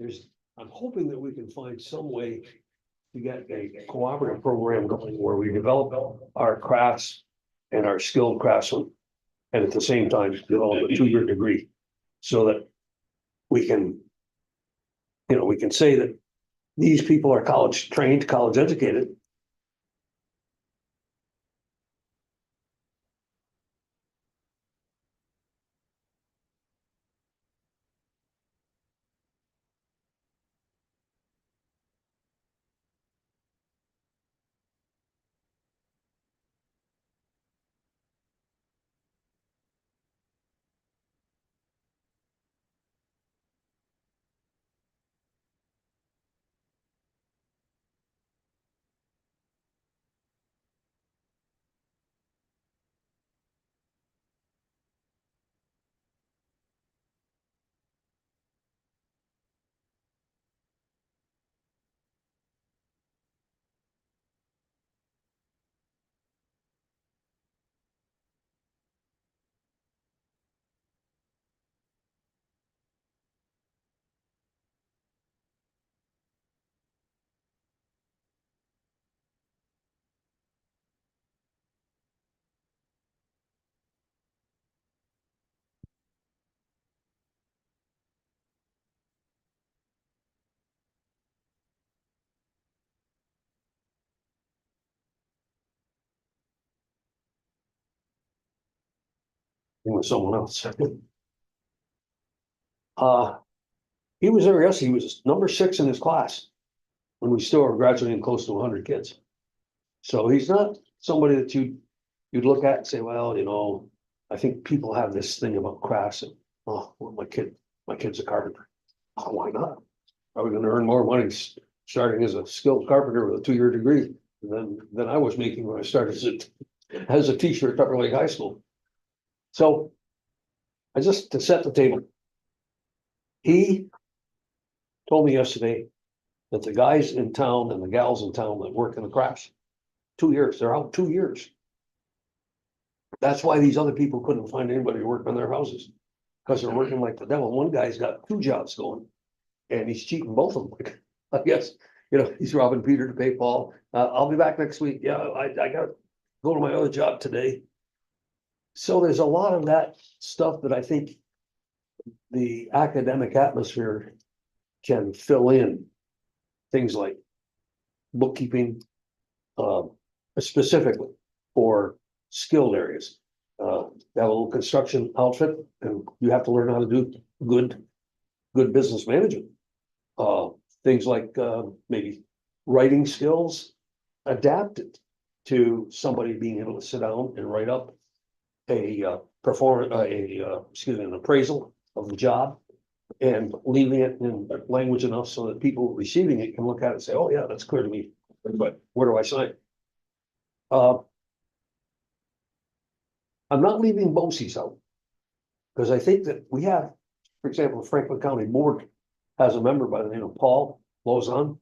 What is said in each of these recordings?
I'm hoping that we can find some way to get a cooperative program going where we develop our crafts and our skilled craftsmen. And at the same time, develop a 2-year degree so that we can, we can say that these people are college trained, college educated. With someone else. He was there yesterday. He was number 6 in his class. When we still are graduating close to 100 kids. So he's not somebody that you'd look at and say, well, I think people have this thing about crafts and, oh, well, my kid's a carpenter. Oh, why not? Are we gonna earn more money starting as a skilled carpenter with a 2-year degree than I was making when I started as a teacher at Tupper Lake High School? So to set the table, he told me yesterday that the guys in town and the gals in town that work in the crafts, 2 years, they're out 2 years. That's why these other people couldn't find anybody to work on their houses, because they're working like the devil. One guy's got 2 jobs going and he's cheating both of them. I guess, he's robbing Peter to pay Paul. I'll be back next week. Yeah, I gotta go to my other job today. So there's a lot of that stuff that I think the academic atmosphere can fill in. Things like bookkeeping, specifically for skilled areas. They have a little construction outfit and you have to learn how to do good business management. Things like maybe writing skills adapted to somebody being able to sit down and write up an appraisal of the job and leaving it in language enough so that people receiving it can look at it and say, oh yeah, that's clear to me, but where do I sign? I'm not leaving BOCES out. Because I think that we have, for example, the Franklin County Board has a member by the name of Paul Lozon.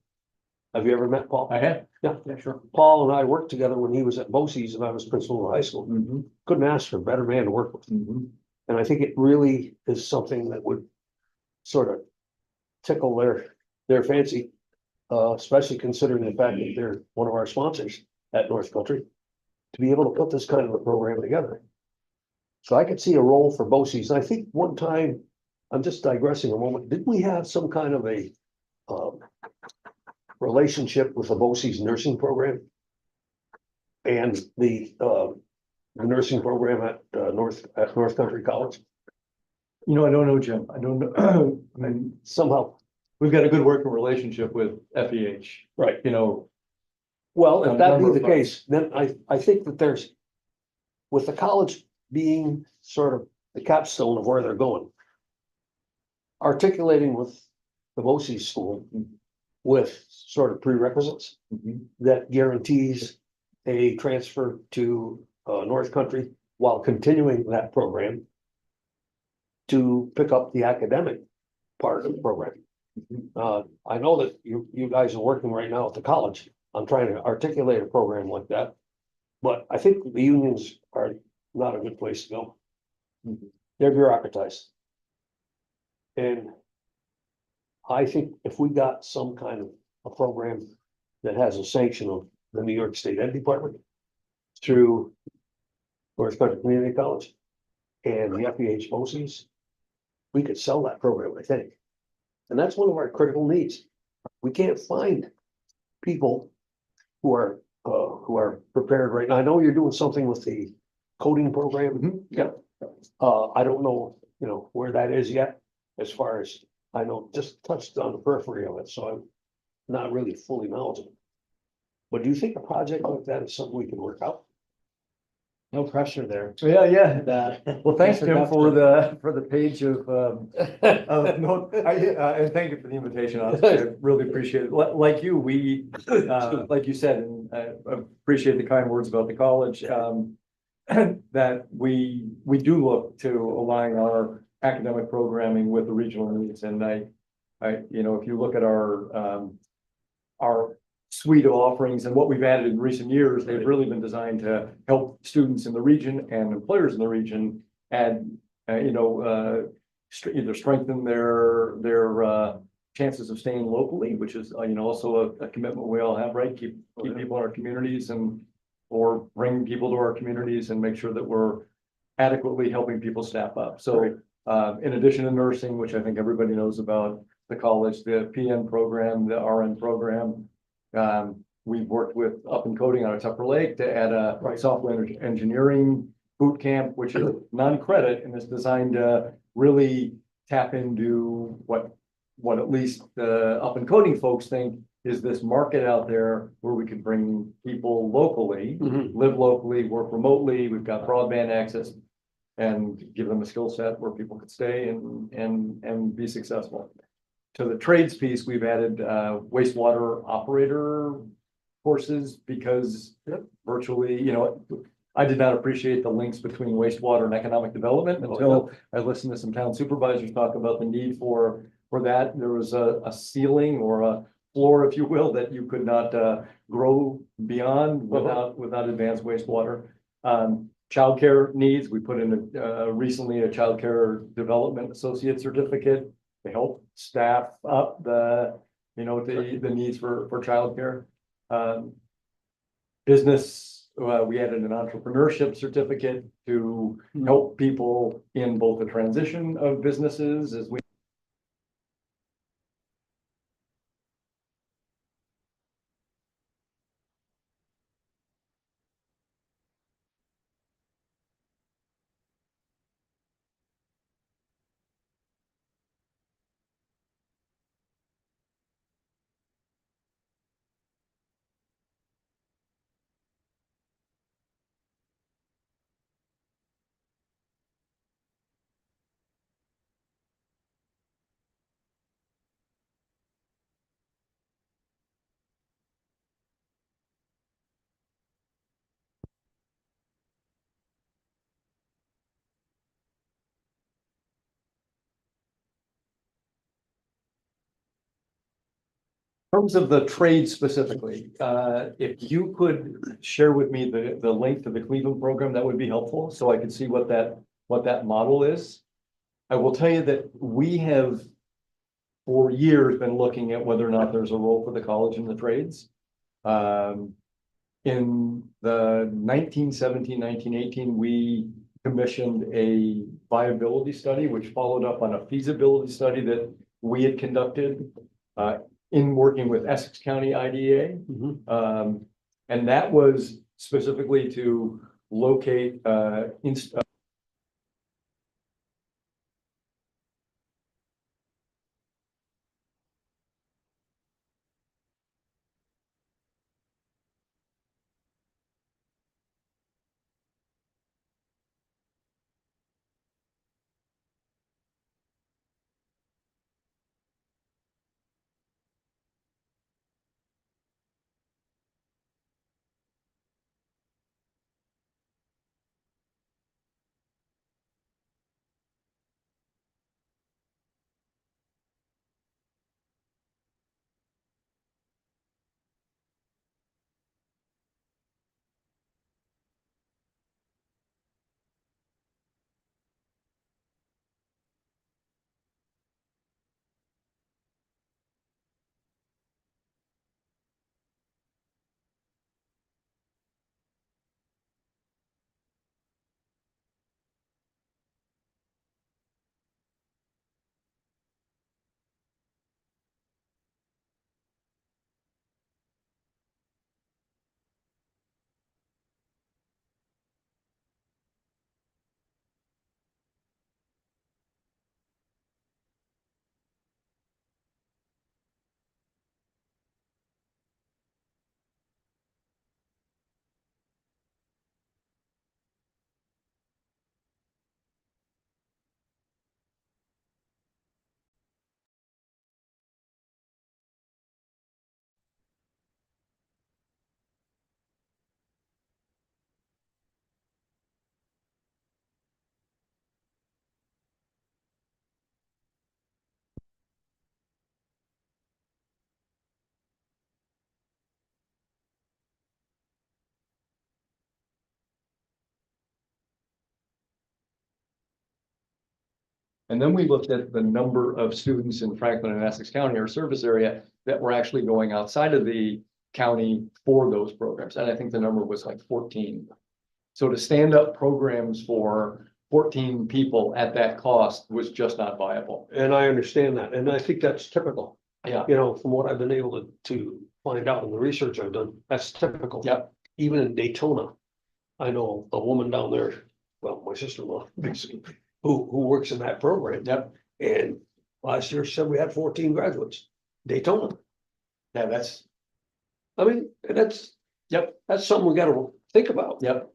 Have you ever met Paul? I have. Yeah, sure. Paul and I worked together when he was at BOCES and I was principal of high school. Couldn't ask for a better man to work with. And I think it really is something that would sort of tickle their fancy, especially considering the fact that they're one of our sponsors at North Country, to be able to put this kind of a program together. So I could see a role for BOCES. And I think one time, I'm just digressing a moment, didn't we have some kind of a relationship with the BOCES nursing program? And the nursing program at North Country College? I don't know, Jim. I don't know. I mean, Somehow, we've got a good working relationship with FEH. right. Well, If that be the case, then I think that there's, with the college being sort of the capstone of where they're going, articulating with the BOCES school with sort of prerequisites that guarantees a transfer to North Country while continuing that program to pick up the academic part of the program. I know that you guys are working right now at the college. I'm trying to articulate a program like that, but I think the unions are not a good place to go. They're bureaucratized. And I think if we got some kind of a program that has a sanction of the New York State Ed Department through North Country Community College and the FEH BOCES, we could sell that program, I think. And that's one of our critical needs. We can't find people who are prepared right now. I know you're doing something with the coding program. Yeah. I don't know, where that is yet, as far as I know, just touched on the periphery of it, so I'm not really fully knowledgeable. But do you think a project like that is something we can work out? No pressure there. Yeah. That. Well, thanks, Jim, for the page of note. And thank you for the invitation. I really appreciate it. Like you, like you said, and I appreciate the kind words about the college. That we do look to align our academic programming with the regional needs. And if you look at our suite of offerings and what we've added in recent years, they've really been designed to help students in the region and employers in the region add, either strengthen their chances of staying locally, which is, also a commitment we all have, right? Keep people in our communities or bring people to our communities and make sure that we're adequately helping people staff up. So, in addition to nursing, which I think everybody knows about the college, the PN program, the RN program, we've worked with Up and Coding out of Tupper Lake to add a software engineering boot camp, which is non-credit and is designed to really tap into what at least the Up and Coding folks think is this market out there where we could bring people locally, live locally, work remotely. We've got broadband access and give them a skill set where people could stay and be successful. To the trades piece, we've added wastewater operator courses because virtually, I did not appreciate the links between wastewater and economic development until I listened to some town supervisors talk about the need for that. There was a ceiling or a floor, if you will, that you could not grow beyond without advanced wastewater. Childcare needs, we put in recently a childcare development associate certificate to help staff up the needs for childcare. Business, we added an entrepreneurship certificate to help people in both the transition of businesses as we terms of the trade specifically, if you could share with me the link to the Cleveland program, that would be helpful, so I could see what that model is. I will tell you that we have for years been looking at whether or not there's a role for the college in the trades. In the 1917, 1918, we commissioned a viability study, which followed up on a feasibility study that we had conducted in working with Essex County IDA. And that was specifically to locate And then we looked at the number of students in Franklin and Essex County, our service area, that were actually going outside of the county for those programs. And I think the number was like 14. So to stand up programs for 14 people at that cost was just not viable. And I understand that, and I think that's typical. Yeah. You know, from what I've been able to find out in the research I've done, that's typical. Yep. Even in Daytona, I know a woman down there, well, my sister-in-law, basically, who works in that program. Yep. And last year she said we had 14 graduates, Daytona. Yeah, that's, I mean, that's something we gotta think about. yep.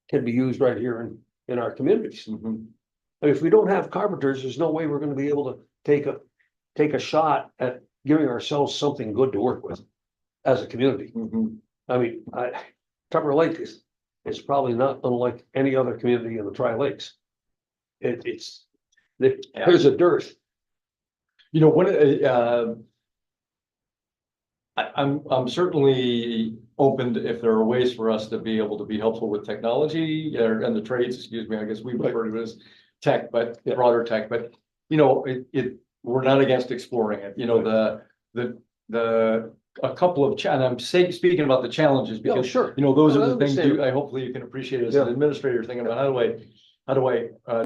Can be used right here in our communities. Mhm. I mean, if we don't have carpenters, there's no way we're gonna be able to take a shot at giving ourselves something good to work with as a community. Mhm. I mean, Tupper Lake is probably not unlike any other community in the Tri-Lakes. There's a dearth. You know, I'm certainly open to if there are ways for us to be able to be helpful with technology and the trades, excuse me, I guess we refer to it as tech, but Yeah. broader tech, but you know, we're not against exploring it, you know, a couple of, and I'm speaking about the challenges Yeah, because, sure. you know, those Well, are I the things understand. I hopefully you can appreciate as Yeah. an administrator thinking about how do I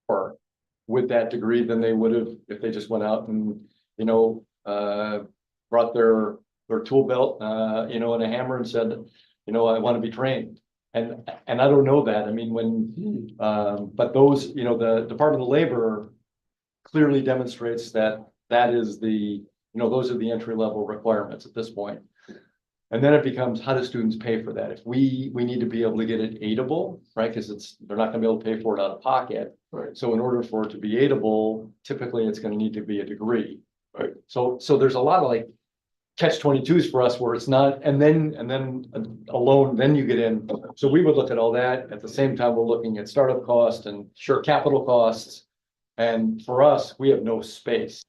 or with that degree than they would have if they just went out and, you know, brought their tool belt, you know, and a hammer and said, you know, I want to be trained. And I don't know that. I mean, but those, you know, the Department of Labor clearly demonstrates that is you know, those are the entry level requirements at this point. And then it becomes, how do students pay for that? If we need to be able to get it aidable, right? Because they're not gonna be able to pay for it out of pocket. Right. So in order for it to be aidable, typically it's gonna need to be a degree. Right. So there's a lot of like catch 22s for us where it's not, and then a loan, then you get in. So we would look at all that. At the same time, we're looking at startup cost and capital costs. And for us, we have no space.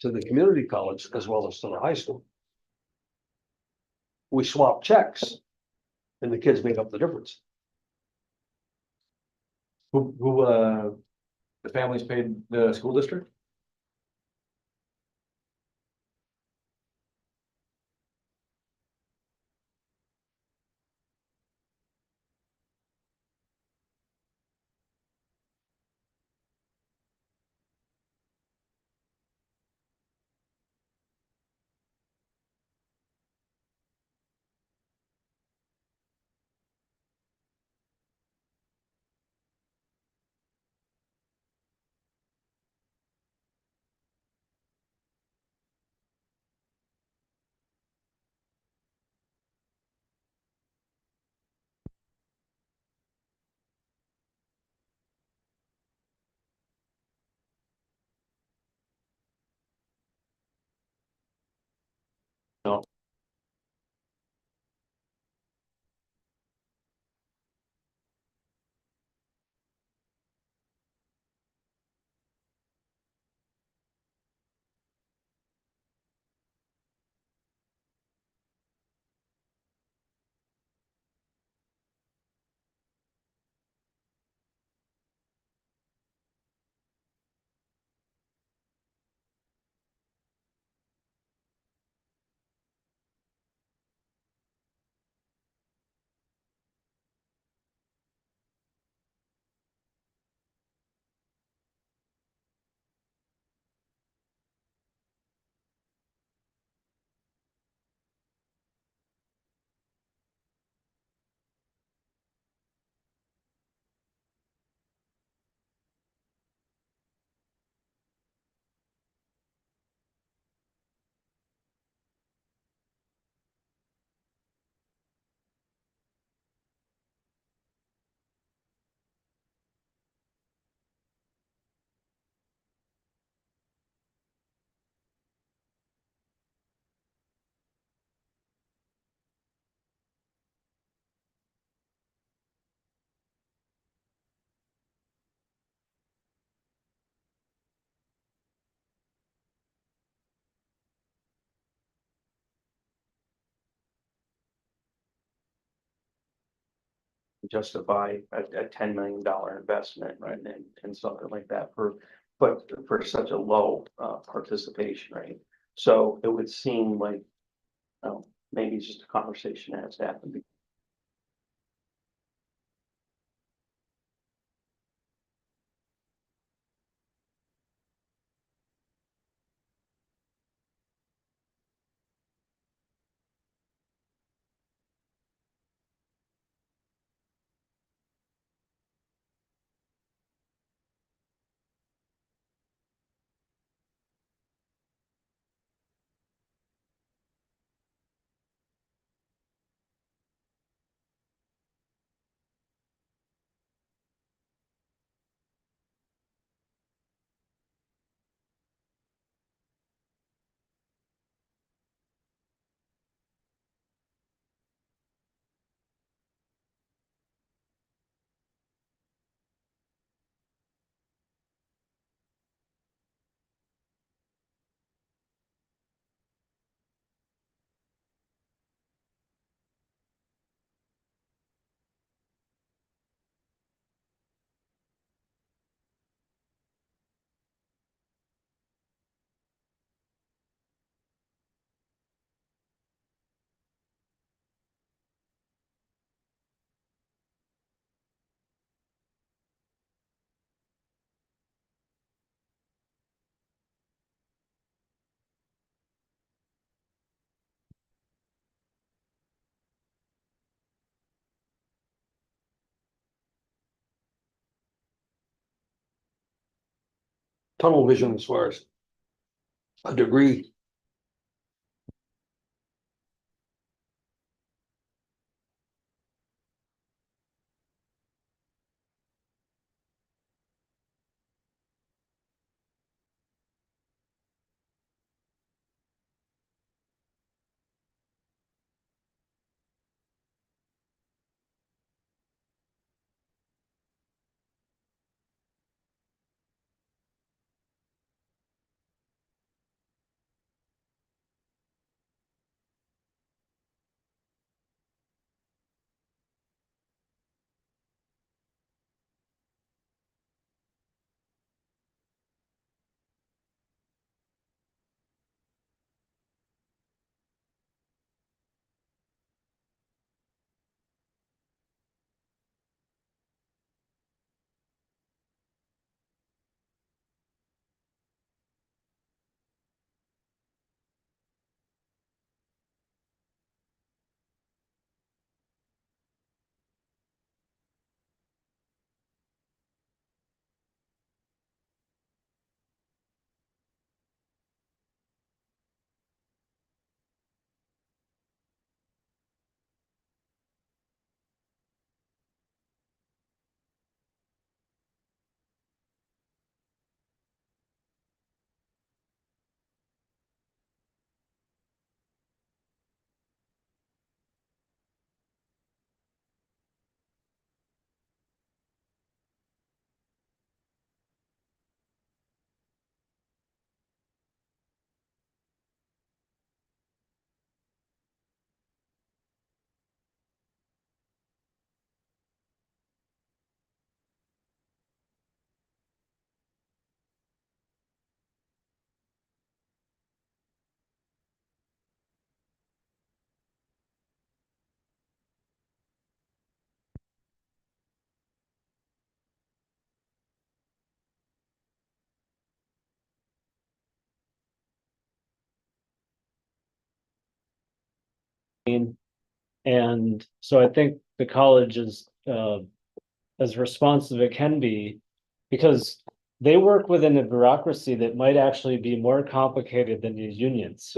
To the community college as well as to the high school. We swap checks and the kids make up the difference. The families paid the school district? No. Justify a $10 million investment, right, and something like that but for such a low participation rate. So it would seem like, oh, maybe it's just a conversation that has to happen. tunnel vision as far as a degree. And so I think the college is as responsive it can be, because they work within a bureaucracy that might actually be more complicated than these unions,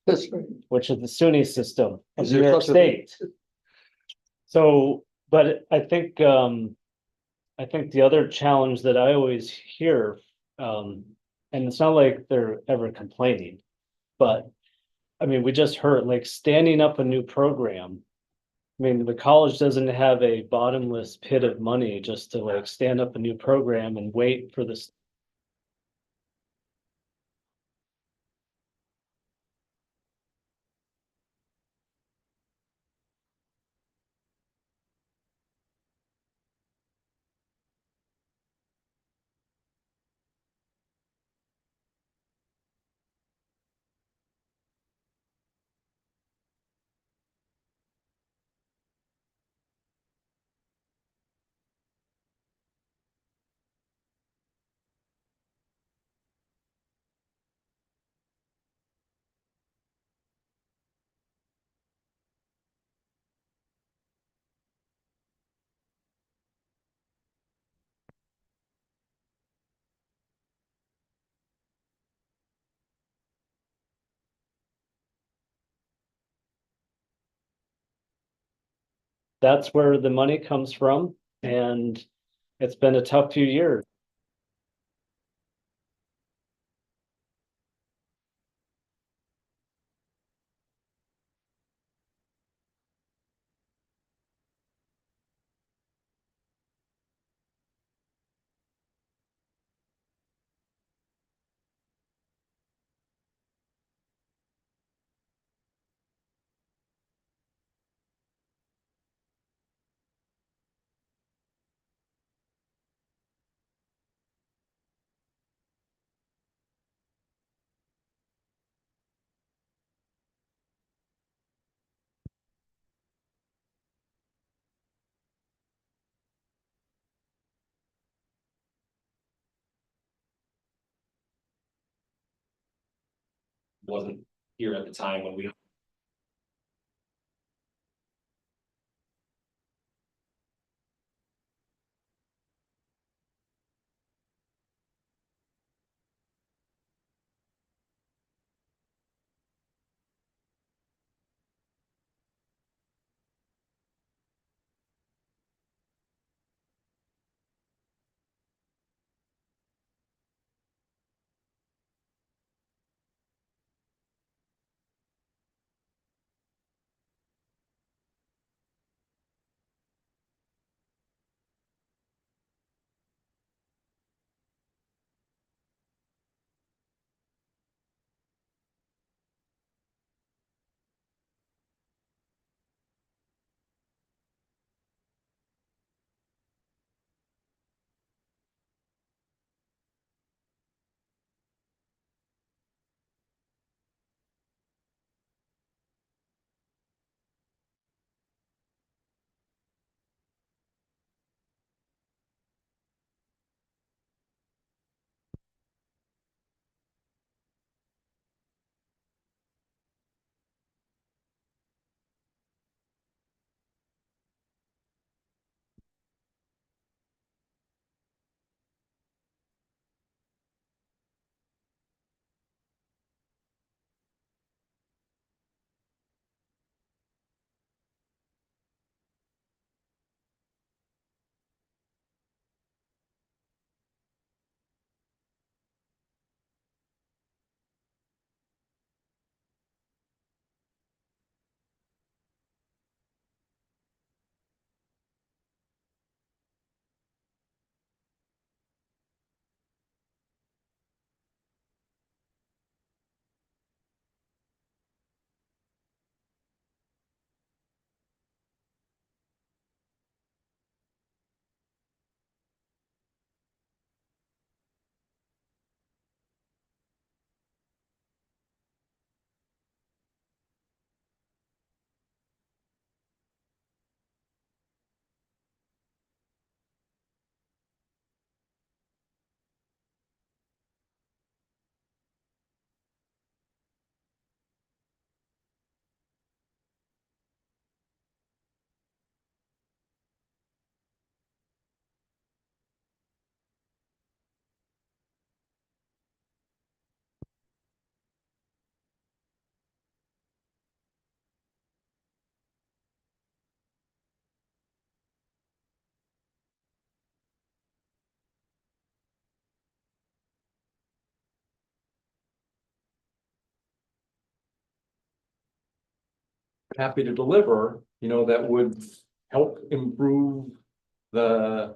That's right. which is the SUNY system of Is New there York such a thing? State. So, but I think the other challenge that I always hear, and it's not like they're ever complaining, but I mean, we just heard like standing up a new program. I mean, the college doesn't have a bottomless pit of money just to like stand up a new program and wait for this. That's where the money comes from, and it's been a tough few years. Wasn't here at the time when we happy to deliver, that would help improve the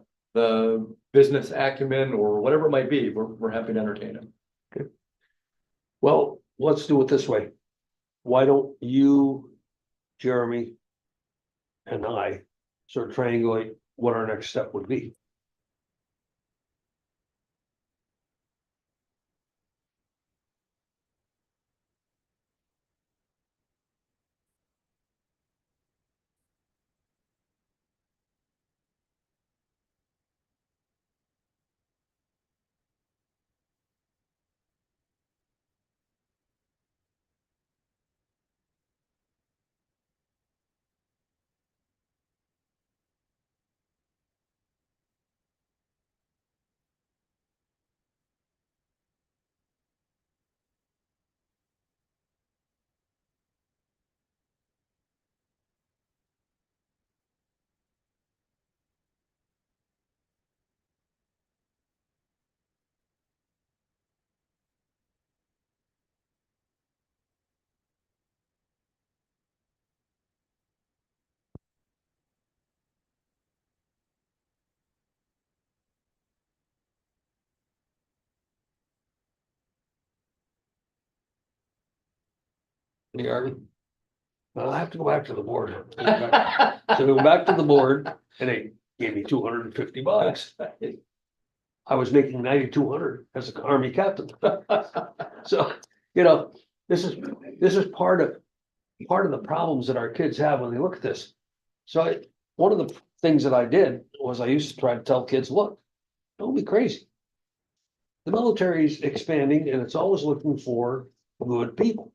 business acumen or whatever it might be, we're happy to entertain them. Well, let's do it this way. Why don't you, Jeremy, and I sort of triangulate what our next step would be? Hey, Artie? Well, I have to go back to the board. So go back to the board and they gave me $250. I was making 9,200 as an army captain. So, this is part of the problems that our kids have when they look at this. So one of the things that I did was I used to try to tell kids, look, don't be crazy. The military is expanding and it's always looking for good people.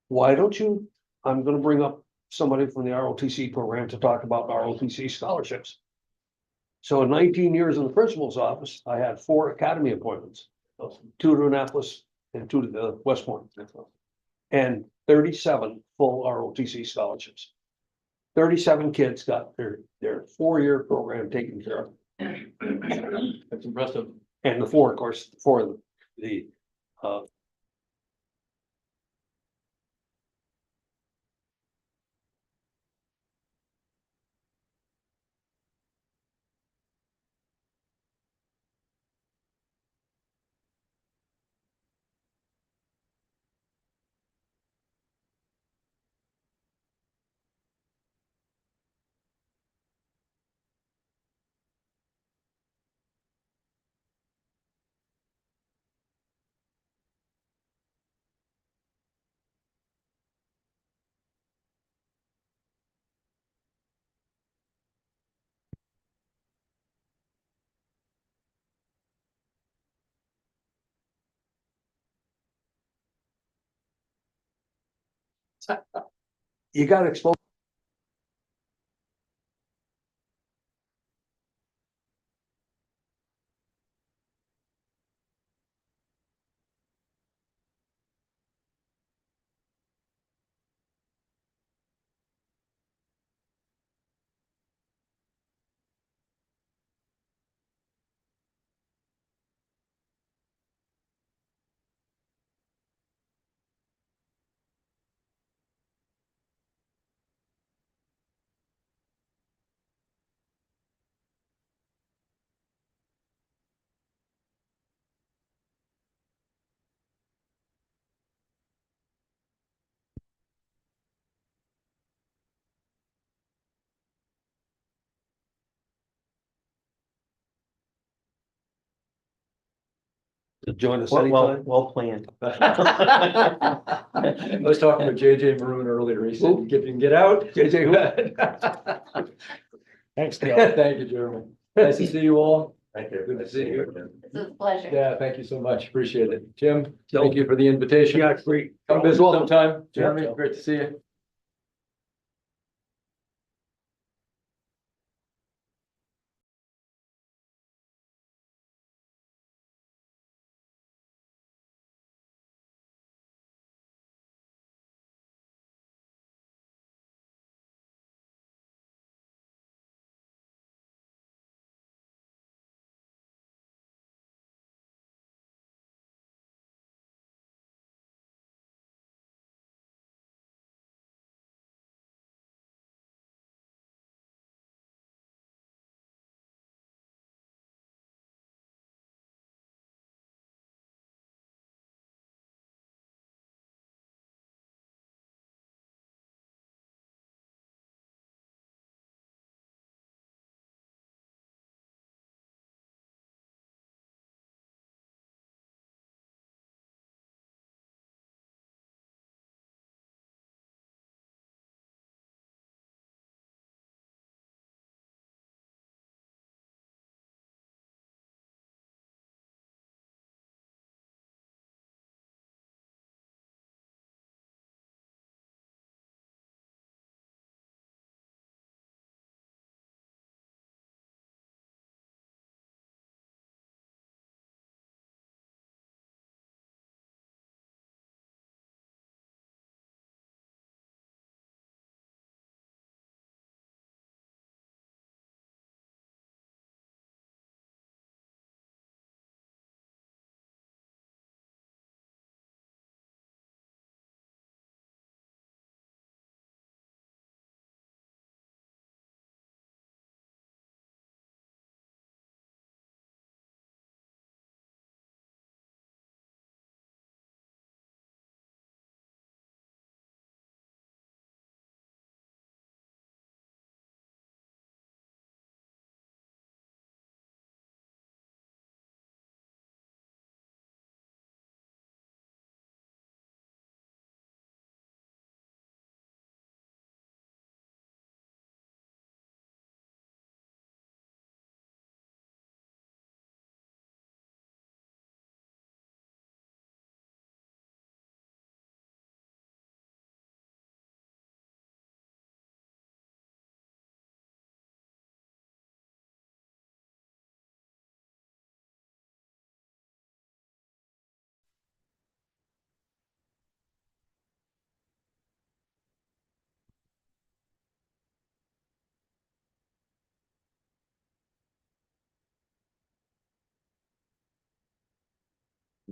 Why don't you, I'm gonna bring up somebody from the ROTC program to talk about ROTC scholarships. So in 19 years in the principal's office, I had 4 academy appointments, 2 to Annapolis and 2 to the West Point. And 37 full ROTC scholarships. 37 kids got their 4-year program taken care of. That's impressive. And the 4, of course, for the you got exposed. To join us anytime. Well planned. I was talking with JJ Maroon earlier. He said, Who? "Get in, get out." JJ, Thanks, Dale. Thank you, Jeremy. Nice to see you all. Thank you. Good to see you. This is a pleasure. Yeah, thank you so much. Appreciate it. Jim, thank you for the invitation. Yeah, great. Come visit sometime. Jeremy, Yeah. great to see you.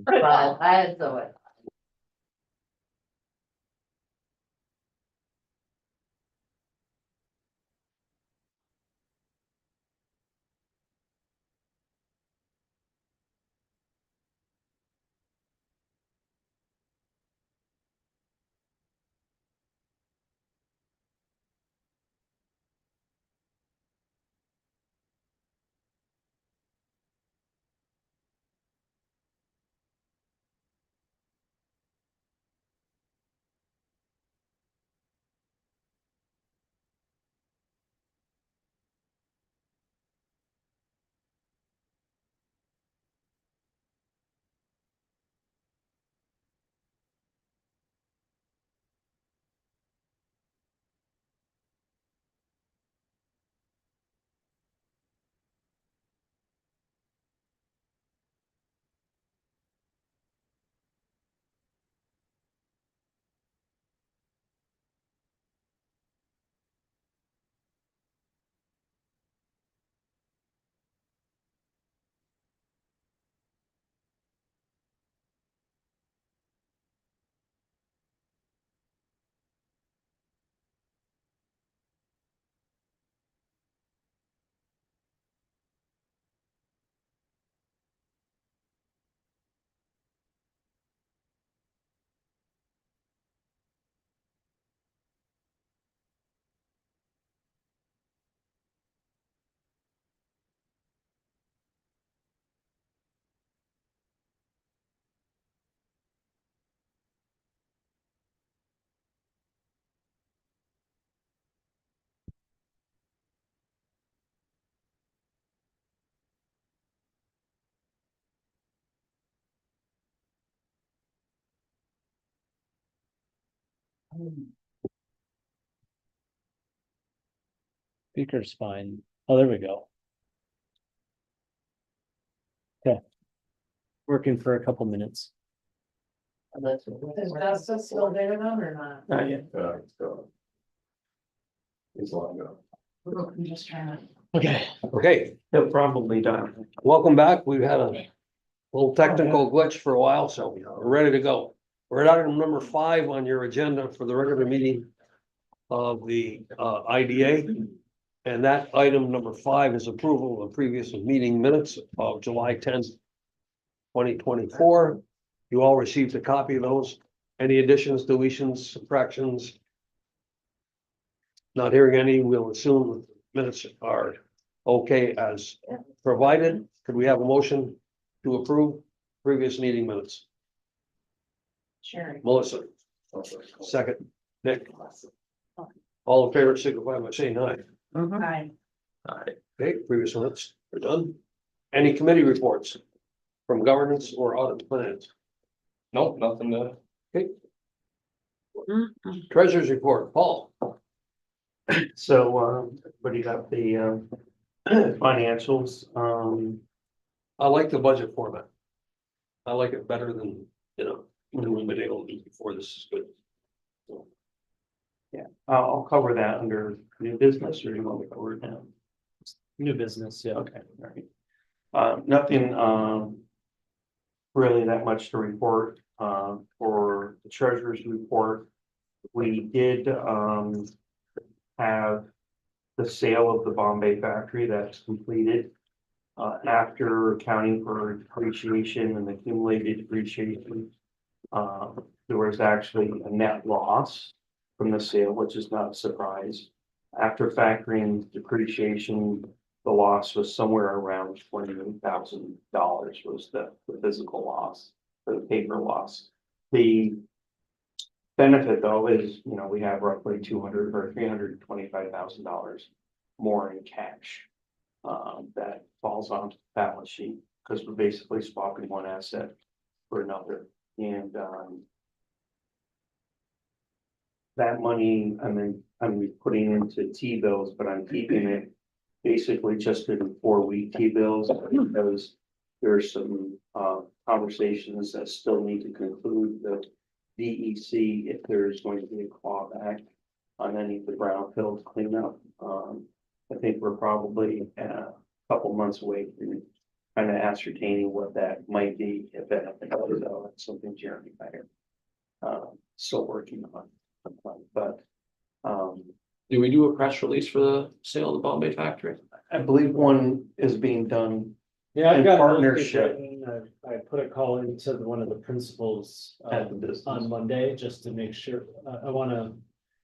Well, I saw it. Speaker's fine. Oh, there we go. Okay. Working for a couple minutes. Is Justice still there then or not? Not yet. It's long ago. I'm just trying to. Okay. Okay, They're probably done. welcome back. We've had a little technical glitch for a while, so we're ready to go. We're at item number 5 on your agenda for the regular meeting of the IDA. And that item number 5 is approval of previous meeting minutes of July 10th, 2024. You all received a copy of those. Any additions, deletions, subtractions? Not hearing any, we'll assume minutes are okay as provided. Could we have a motion to approve previous meeting minutes? Sure. Melissa, second. Nick. All in favor, signify by saying aye. Hi. Okay, previous minutes are done. Any committee reports from governance or audit plans? Nope, nothing to. Okay. Treasurer's report, Paul. So, everybody got the, financials, I like the budget format. I like it better than, when we've been able to do before. This is good. yeah, I'll cover that under new business, or you want me to cover it now? New business, yeah. Okay, all right. Nothing, really that much to report, for the treasurer's report. We did, have the sale of the Bombay factory that's completed. After accounting for depreciation and accumulated depreciation, there was actually a net loss from the sale, which is not a surprise. After factoring depreciation, the loss was somewhere around $28,000 was the physical loss, the paper loss. The benefit though is, we have roughly $325,000 more in cash. That falls onto the balance sheet because we're basically swapping one asset for another. And, that money, I'm putting into T-bills, but I'm keeping it basically just in 4-week T-bills because there's some, conversations that still need to conclude the DEC if there's going to be a clawback on any of the brownfield cleanup. I think we're probably a couple months away from kind of ascertaining what that might be, if anything goes out, that's something Jeremy Meyer. Still working on, but, Do we do a press release for the sale of the Bombay factory? I believe one is being done. Yeah, I've In got partnership. I put a call into one of the principals At the business. on Monday, just to make sure, I wanna.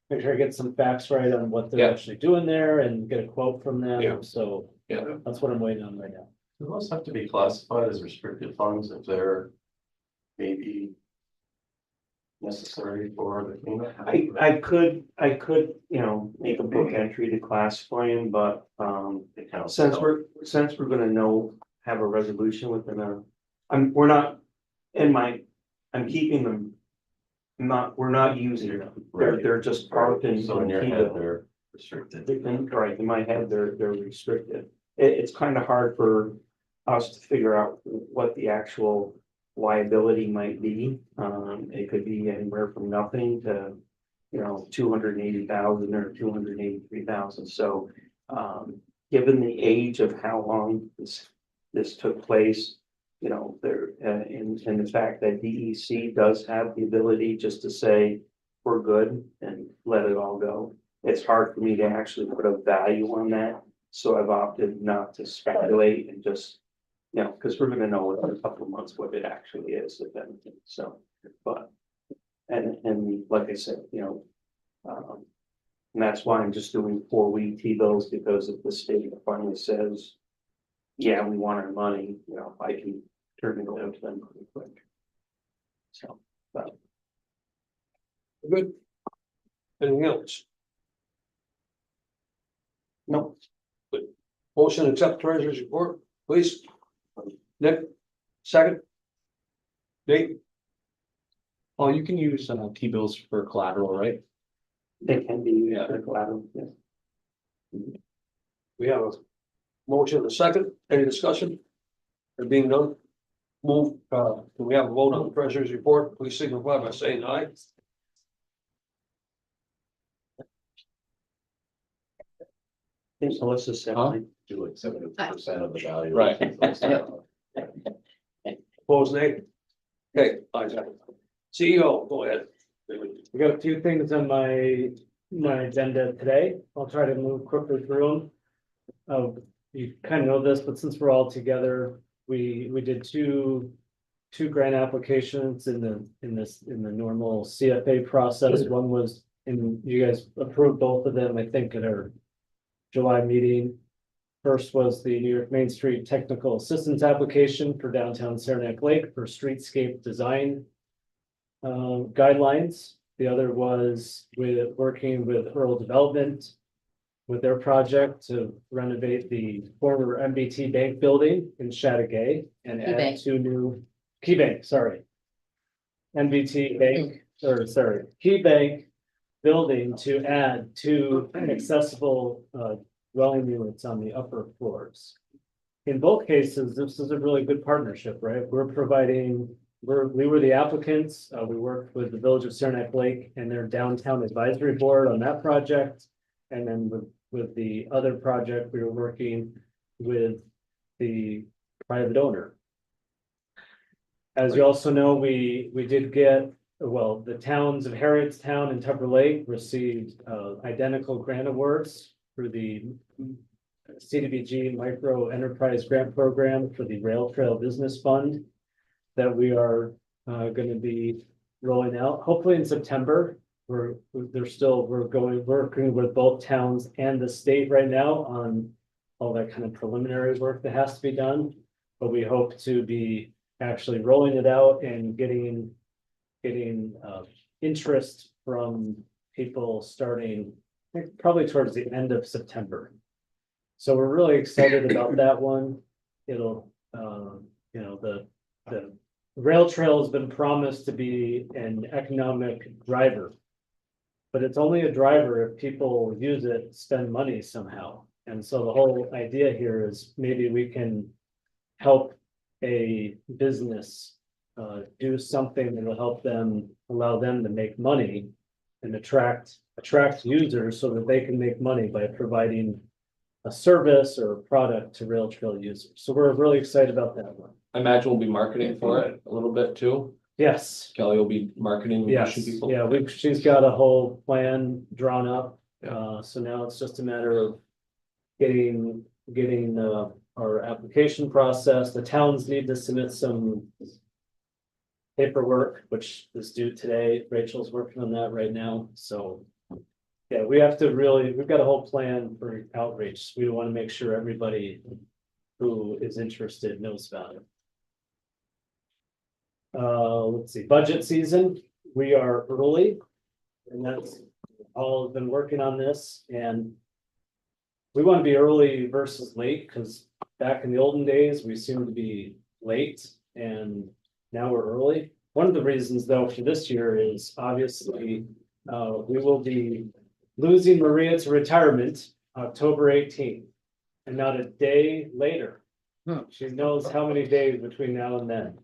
Make sure I get some facts right on what they're Yeah. actually doing there and get a quote from Yeah. them, so Yeah. that's what I'm waiting on right now. Do those have to be classified as restricted funds if they're maybe necessary for the FEMA? I could, you know, make a book entry to classify them, but, since we're gonna have a resolution within we're not, I'm keeping them. We're not using them, they're just parked in. So in your head, they're restricted. Right, in my head, they're restricted. It's kind of hard for us to figure out what the actual liability might be. It could be anywhere from nothing to, you know, 280,000 or 283,000. So, given the age of how long this took place, you know, and the fact that DEC does have the ability just to say, we're good and let it all go. It's hard for me to actually put a value on that, so I've opted not to speculate and just, you know, because we're gonna know in a couple of months what it actually is, if anything, so, but. And like I said, you know, and that's why I'm just doing 4-week T-bills, because if the state finally says, yeah, we want our money, you know, I can turn it over to them pretty quick. So, but. Good. Anything else? No, Motion to accept treasurer's report, please. Nick, second. Nate, Oh, you can use T-bills for collateral, right? they can be, collateral, yeah. we have a motion and a second, any discussion? There being none, move, do we have a vote on the treasurer's report, please signify by saying aye. I think Melissa said, Huh? Do like 70% of the value. Right. Opposed, nay? Okay, ayes have it. CEO, go ahead. We got a few things on my agenda today. I'll try to move quickly through them. You kind of know this, but since we're all together, we did two grant applications in the normal CFA process. One was, and you guys approved both of them, I think, at our July meeting. First was the New York Main Street Technical Assistance Application for downtown Saranac Lake for streetscape design guidelines. The other was working with Earl Development with their project to renovate the former MBT Bank building in Chateaugay and add KeyBank. 2 new KeyBank, sorry. MBT Bank, or sorry, KeyBank building to add 2 accessible dwelling units on the upper floors. In both cases, this is a really good partnership, right? We're providing, we were the applicants. We worked with the Village of Saranac Lake and their downtown advisory board on that project. And then with the other project, we were working with the private owner. As you also know, we did get, well, the towns of Harrietstown and Tupper Lake received identical grant awards for the CDBG Micro Enterprise Grant Program for the Rail Trail Business Fund that we are going to be rolling out, hopefully in September. We're working with both towns and the state right now on all that kind of preliminary work that has to be done. But we hope to be actually rolling it out and getting interest from people starting, I think, probably towards the end of September. So we're really excited about that one. It'll, you know, the rail trail has been promised to be an economic driver. But it's only a driver if people use it, spend money somehow. And so the whole idea here is maybe we can help a business do something that will help them, allow them to make money and attract users so that they can make money by providing a service or a product to rail trail users. So we're really excited about that one. I imagine we'll be marketing for it a little bit too. Yes, Kelly will be marketing, and yes, pushing people. yeah, she's got a whole plan drawn up. Yeah. So now it's just a matter of getting, our application process. The towns need to submit some paperwork, which is due today. Rachel's working on that right now, so. Yeah, we've got a whole plan for outreach. We want to make sure everybody who is interested knows about it. Let's see, budget season, we are early. And that's all been working on this, and we want to be early versus late, because back in the olden days, we seemed to be late, and now we're early. One of the reasons though for this year is obviously, we will be losing Maria to retirement October 18th, and not a day later. She knows how many days between now and then.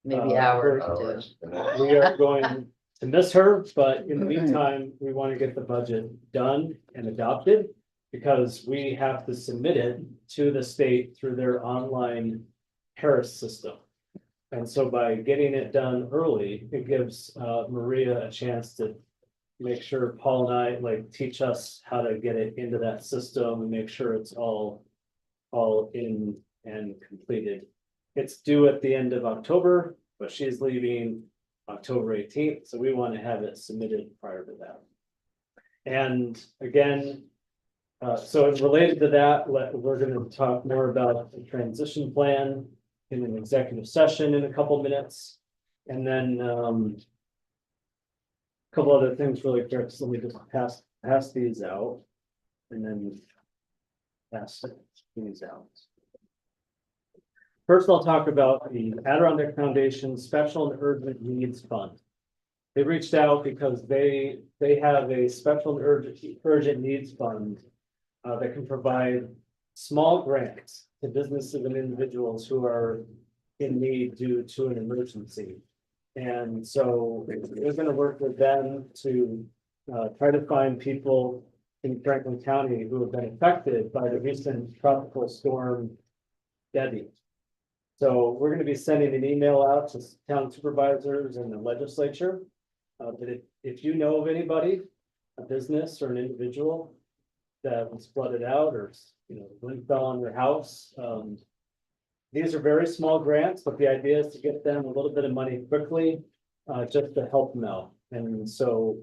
Maybe hours. hours too. We are going to miss her, but in the meantime, we want to get the budget done and adopted, because we have to submit it to the state through their online Harris system. And so by getting it done early, it gives Maria a chance to make sure Paul and I teach us how to get it into that system and make sure it's all in and completed. It's due at the end of October, but she's leaving October 18th, so we want to have it submitted prior to that. And again, so related to that, we're going to talk more about the transition plan in an executive session in a couple minutes. And then a couple other things really quick, so let me just pass these out and then pass these out. First, I'll talk about the Adirondack Foundation Special and Urgent Needs Fund. They reached out because they have a special and urgent needs fund that can provide small grants to businesses and individuals who are in need due to an emergency. And so we're going to work with them to try to find people in Franklin County who have been affected by the recent tropical storm Debbie. So we're going to be sending an email out to town supervisors and the legislature. That if you know of anybody, a business or an individual that was flooded out or, wind fell on their house. These are very small grants, but the idea is to get them a little bit of money quickly, just to help them out. And so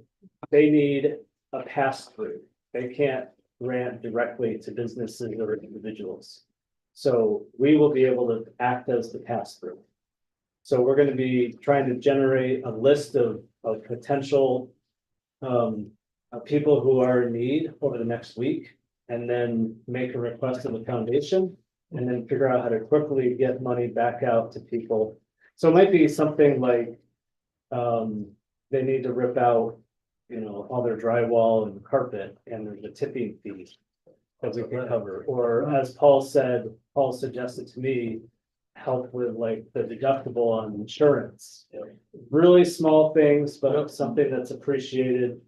they need a pass-through. They can't grant directly to businesses or individuals. So we will be able to act as the pass-through. So we're going to be trying to generate a list of potential people who are in need over the next week, and then make a request to the foundation, and then figure out how to quickly get money back out to people. So it might be something like they need to rip out, all their drywall and carpet, and there's a tipping fee that we can cover. Or as Paul suggested to me, help with the deductible on insurance. Really small things, but something that's appreciated.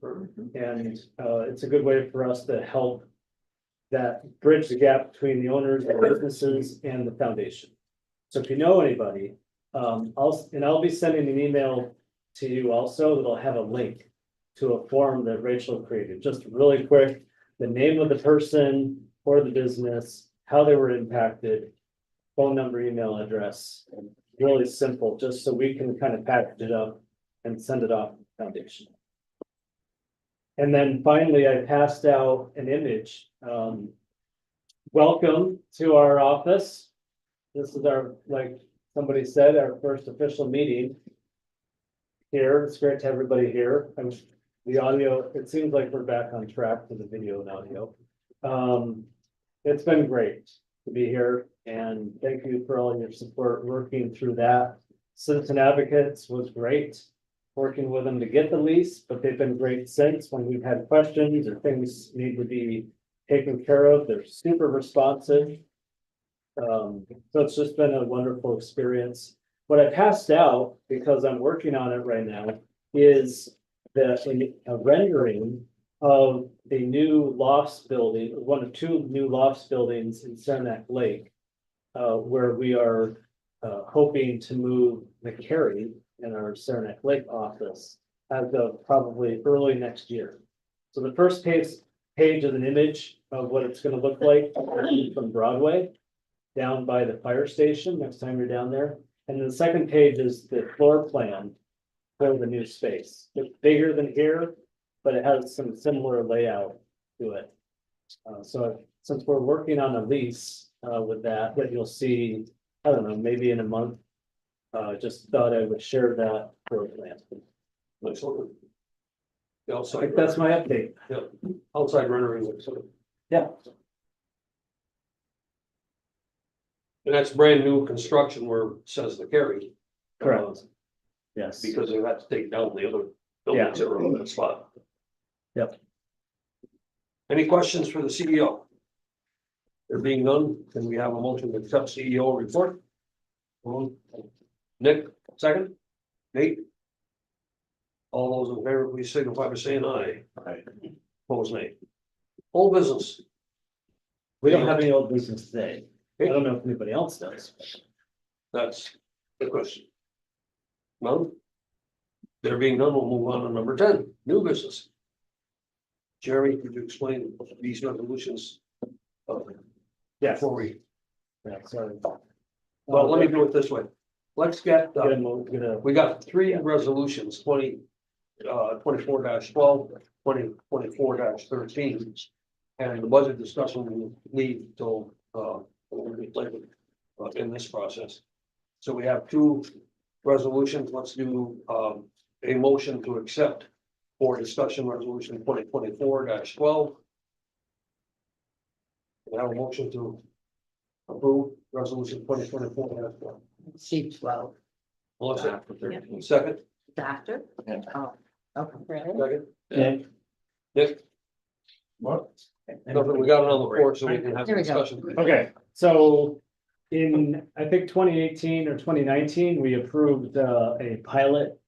And it's a good way for us to help that bridge the gap between the owners of businesses and the foundation. So if you know anybody, I'll be sending an email to you also that'll have a link to a form that Rachel created, just really quick, the name of the person or the business, how they were impacted, phone number, email address, really simple, just so we can kind of package it up and send it off to the foundation. And then finally, I passed out an image. Welcome to our office. This is our, like somebody said, our first official meeting here. It's great to have everybody here. The audio, it seems like we're back on track for the video and audio. It's been great to be here, and thank you for all your support working through that. Citizen Advocates was great working with them to get the lease, but they've been great since when we've had questions or things need to be taken care of. They're super responsive. So it's just been a wonderful experience. What I passed out, because I'm working on it right now, is a rendering of a new lofts building, one of two new lofts buildings in Saranac Lake. Where we are hoping to move McCary in our Saranac Lake office as of probably early next year. So the first page is an image of what it's gonna look like from Broadway down by the fire station, next time you're down there. And then the second page is the floor plan for the new space. It's bigger than here, but it has some similar layout to it. So since we're working on a lease with that you'll see, I don't know, maybe in a month. Just thought I would share that for plan. Looks like the I outside, think that's my update. outside rendering looks like. Yeah. And that's brand new construction where it says the carry. Correct. Yes. Because they had to take down the other buildings that were on that spot. Yep. Any questions for the CEO? There being none, can we have a motion to accept CEO report? Nick, second? Nate? All those in favor, please signify by saying aye. Aye. Opposed, nay. Old business. We don't have any old business today. I don't know if anybody else does. That's the question. None? There being none, we'll move on to number 10, new business. Jerry, could you explain these resolutions? Yeah. Before we, Yeah, sorry. well, let me do it this way. Let's get, we got three resolutions, 24 -12, 24 -13. And the budget discussion will lead till, later, in this process. So we have two resolutions. Let's do, a motion to accept for discussion resolution 2024-12. We have a motion to approve resolution 2024-12. Sheet 12. Melissa, second, Doctor? Yeah. Oh, okay. second, Yeah. Nick, What? nothing, we got it on the floor so we can have a There we go. discussion. Okay, so in, I think 2018 or 2019, we approved a pilot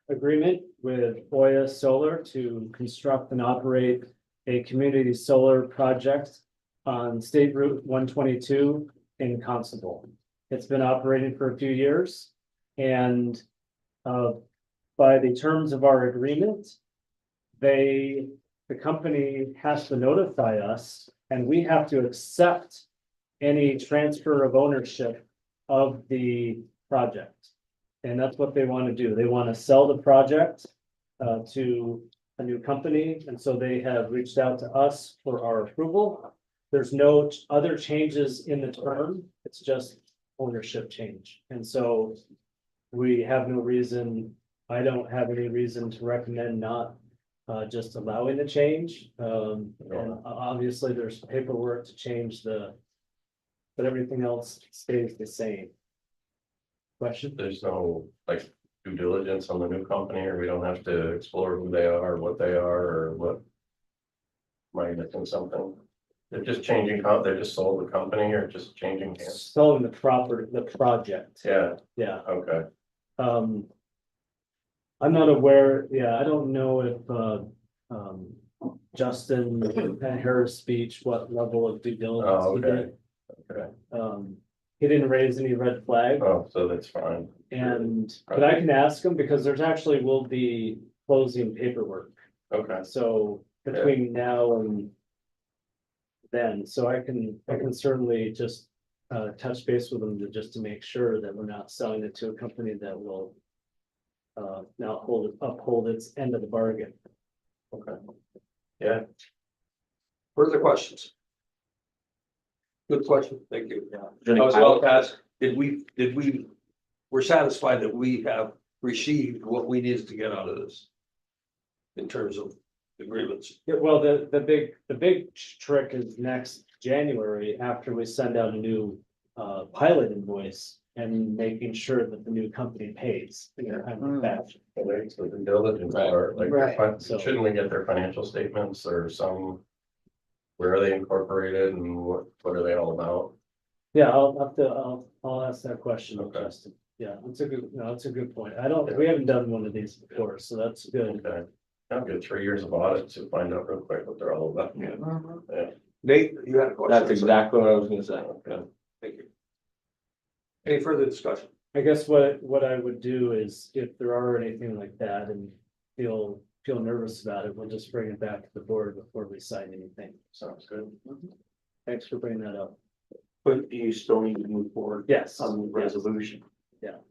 agreement with Oya Solar to construct and operate a community solar project on State Route 122 in Constable. It's been operating for a few years, and by the terms of our agreement, the company has to notify us, and we have to accept any transfer of ownership of the project. And that's what they want to do. They want to sell the project to a new company, and so they have reached out to us for our approval. There's no other changes in the term, it's just ownership change. And so we have no reason, I don't have any reason to recommend not just allowing the change. And obviously there's paperwork to change but everything else stays the same. Question? There's no like due diligence on the new company, or we don't have to explore who they are, what they are, or what? Am I missing something? They're just changing, they just sold the company or just changing hands? Selling the project. Yeah, Yeah. okay. I'm not aware, yeah, I don't know if Justin and Harris speech, what level of due diligence Oh, he okay. did. Okay. He didn't raise any red flag, Oh, so that's fine. but I can ask him because there's actually will be closing paperwork. Okay, So between now and then, so I can certainly just touch base with them just to make sure that we're not selling it to a company that will now uphold its end of the bargain. okay. Yeah, Further questions? Good question, thank you. Any I was pilot- about to ask, we're satisfied that we have received what we needed to get out of this? In terms of agreements, Yeah, well, the big trick is next January, after we send out a new pilot invoice and making sure that the new company pays. Back. that's the due diligence part, like, Right. So- shouldn't we get their financial statements or some? Where are they incorporated and what are they all about? Yeah, I'll ask that question, Okay. Justin. Yeah, that's a good point. We haven't done one of these before, so that's good. Okay, I'll get 3 years of audits to find out real quick what they're all about. Mhm. Nate, you had a question? That's exactly what I was gonna say. Okay. Thank you. Any further discussion? I guess what I would do is if there are anything like that and feel nervous about it, we'll just bring it back to the board before we sign anything. Sounds good. Thanks for bringing that up. But you still need to move forward Yes. on the resolution.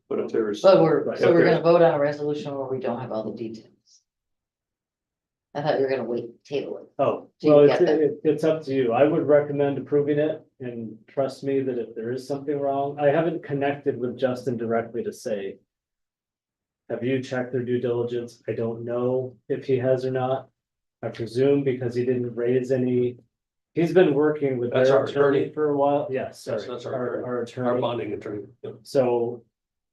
But if there's. So Right. we're gonna vote on a resolution where we don't have all the details. I thought you were gonna wait, table it. Oh, Do you well, get that? it's up to you. I would recommend approving it and trust me that if there is something wrong, I haven't connected with Justin directly to say. Have you checked their due diligence? I don't know if he has or not. I presume because he didn't raise any. He's been working with That's their our attorney. attorney for a while. Yes, That's- sorry, that's our our Our attorney. bonding attorney. Yep. So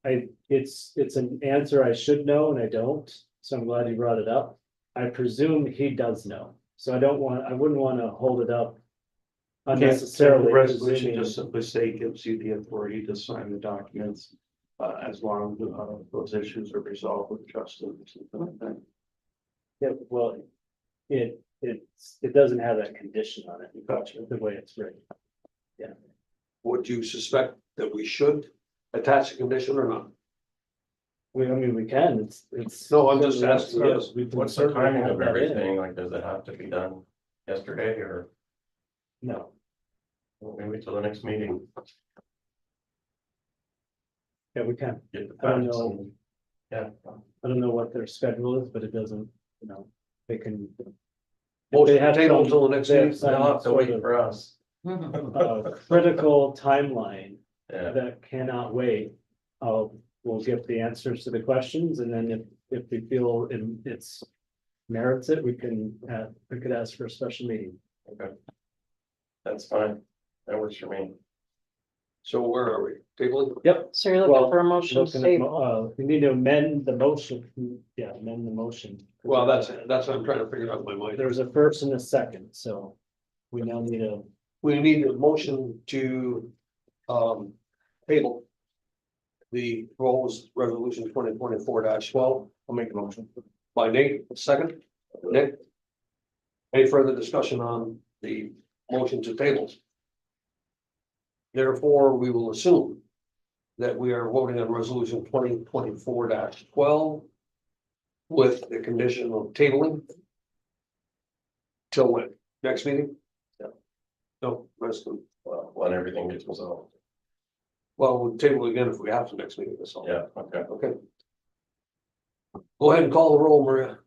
it's an answer I should know and I don't, so I'm glad you brought it up. I presume he does know, so I wouldn't want to hold it up unnecessarily. The resolution presuming- just simply say gives you the authority to sign the documents. As long as those issues are resolved with Justin or something like that. Yeah, well, it doesn't have that condition on it. Gotcha. The way it's written. Would you suspect that we should attach a condition or not? I mean, we can, it's. No, I'm just asking, Yeah, yes. we can What's the certainly timing have of that in. everything? Like, does it have to be done yesterday or No, maybe till the next meeting? yeah, we can. Get the I don't facts know. and- Yeah, I don't know what their schedule is, but it doesn't, they can. Motion They have to table some- until the next they have meeting. some they'll have to sort wait of, for us. Critical timeline Yeah, that cannot wait. We'll get the answers to the questions and then if we feel it's merits it, we could ask for a special meeting. okay. That's fine. That works for me. So where are we? Tabling? Yep. So you're Well, looking for a motion to Looking at, table. we need to amend the motion. Yeah, amend the motion. Well, that's what I'm trying to figure out in my mind. There's a first and a second, so we now need a, We need a motion to, table the proposed resolution 2024-12. I'll make a motion. By Nate, second. Nick? Any further discussion on the motion to table? Therefore, we will assume that we are voting on resolution 2024-12 with the condition of tabling. Till when? Next meeting? Yeah. No, rest of, Well, when everything gets resolved. well, we'll table again if we have to next meeting, that's all. Yeah, okay. Okay. Go ahead and call the roll, Maria.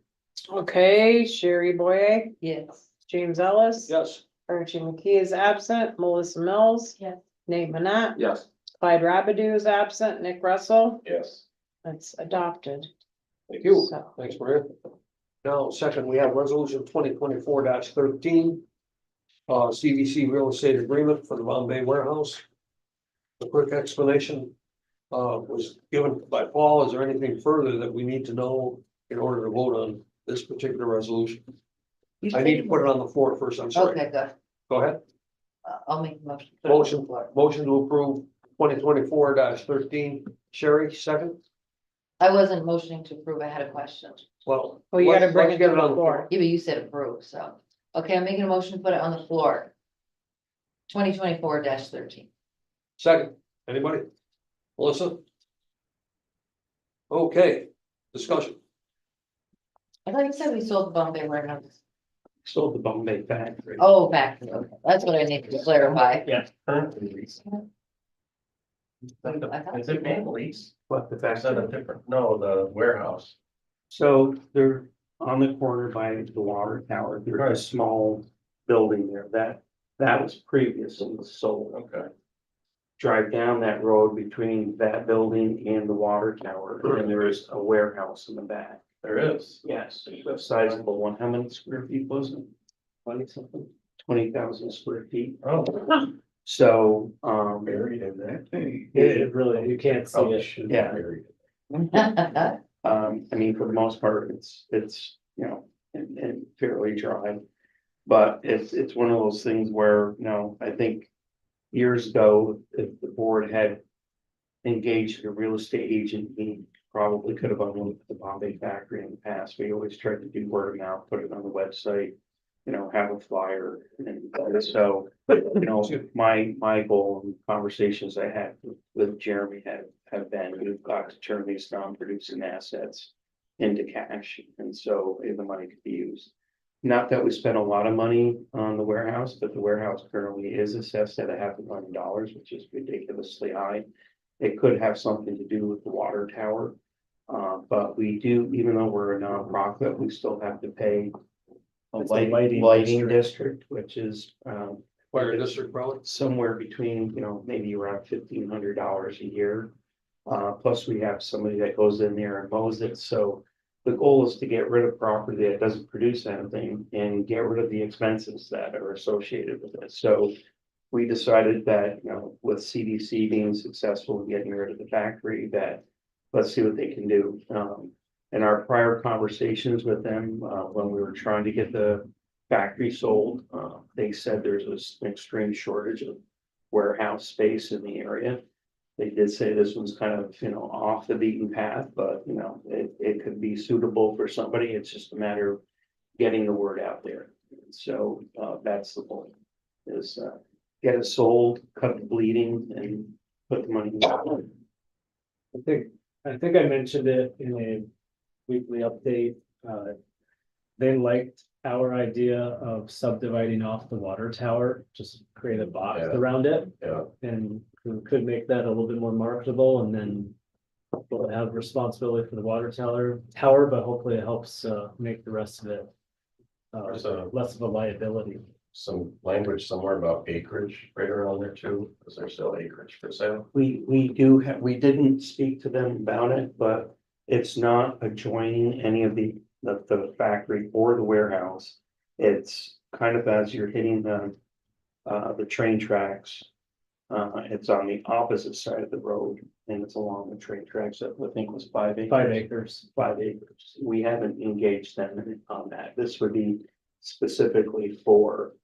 Okay, Sherry Boye, Yes. James Ellis. Yes. Archie McKee is absent, Melissa Mills. Yes. Nate Manette, Yes. Clyde Rabidou is absent, Nick Russell, Yes. that's adopted. Thank you. So, Thanks, Maria. Now, second, we have resolution 2024-13. CVC real estate agreement for the Bombay warehouse. The quick explanation was given by Paul. Is there anything further that we need to know in order to vote on this particular resolution? I need to put it on the floor first, I'm sorry. Okay, good. Go ahead. I'll make the motion. Put it on the Motion. floor. Motion to approve 2024-13. Sherry, second. I wasn't motioning to approve. I had a question. Well. Well, you gotta let's- bring let's it get to the on floor. Yeah, but you said approve, so. Okay, I'm making a motion to put it on the floor. 2024-13. Second, anybody? Melissa? Okay, discussion. I thought you said we sold the Bombay warehouse. Sold the Bombay factory. Oh, back, okay, that's what I need to clarify. Currently lease. Is it main lease? But the Is that a different, no, the warehouse. So they're on the corner by the water tower. There's Right. a small building there that was previously sold. Okay. Drive down that road between that building and the water tower, and there is a warehouse in the back. There is. Yes, a sizable one. How many square feet was it? 20 something, 20,000 square feet. Oh, So, buried in that. it really, you can't see Probably it. should be Yeah. buried. I mean, for the most part, it's, and fairly dry. But it's one of those things where, I think years ago, if the board had engaged a real estate agent, he probably could have owned the Bombay factory in the past. We always tried to do word of mouth, put it on the website. You know, have a flyer and so, you know, my goal and conversations I had with Jeremy have been, we've got to turn these non-producing assets into cash, and so the money could be used. Not that we spent a lot of money on the warehouse, but the warehouse currently is assessed at $500,000, which is ridiculously high. It could have something to do with the water tower. But we do, even though we're a nonprofit, we still have to pay a It's a lighting district, which is, Fire district probably. somewhere between, you know, maybe around $1,500 a year. Plus we have somebody that goes in there and mows it, so the goal is to get rid of property that doesn't produce anything and get rid of the expenses that are associated with it. So we decided that, you know, with CDC being successful in getting rid of the factory, that let's see what they can do. In our prior conversations with them, when we were trying to get the factory sold, they said there's an extreme shortage of warehouse space in the area. They did say this one's kind of, you know, off the beaten path, but you know, it could be suitable for somebody. It's just a matter of getting the word out there. So, that's the point, is, get it sold, cut the bleeding and put the money in. I think I mentioned it in a weekly update. They liked our idea of subdividing off the water tower, just create a box Yeah. around it. Yeah. And we could make that a little bit more marketable, and then we'll have responsibility for the water tower, but hopefully it helps make the rest of it There's a- less of a liability. Some language somewhere about acreage right around there too. Is there still acreage for sale? We do have, we didn't speak to them about it, but it's not adjoining any of the factory or the warehouse. It's kind of as you're hitting the train tracks. It's on the opposite side of the road and it's along the train tracks that I think was 5 acres. 5 acres. 5 acres. We haven't engaged them on that. This would be specifically for,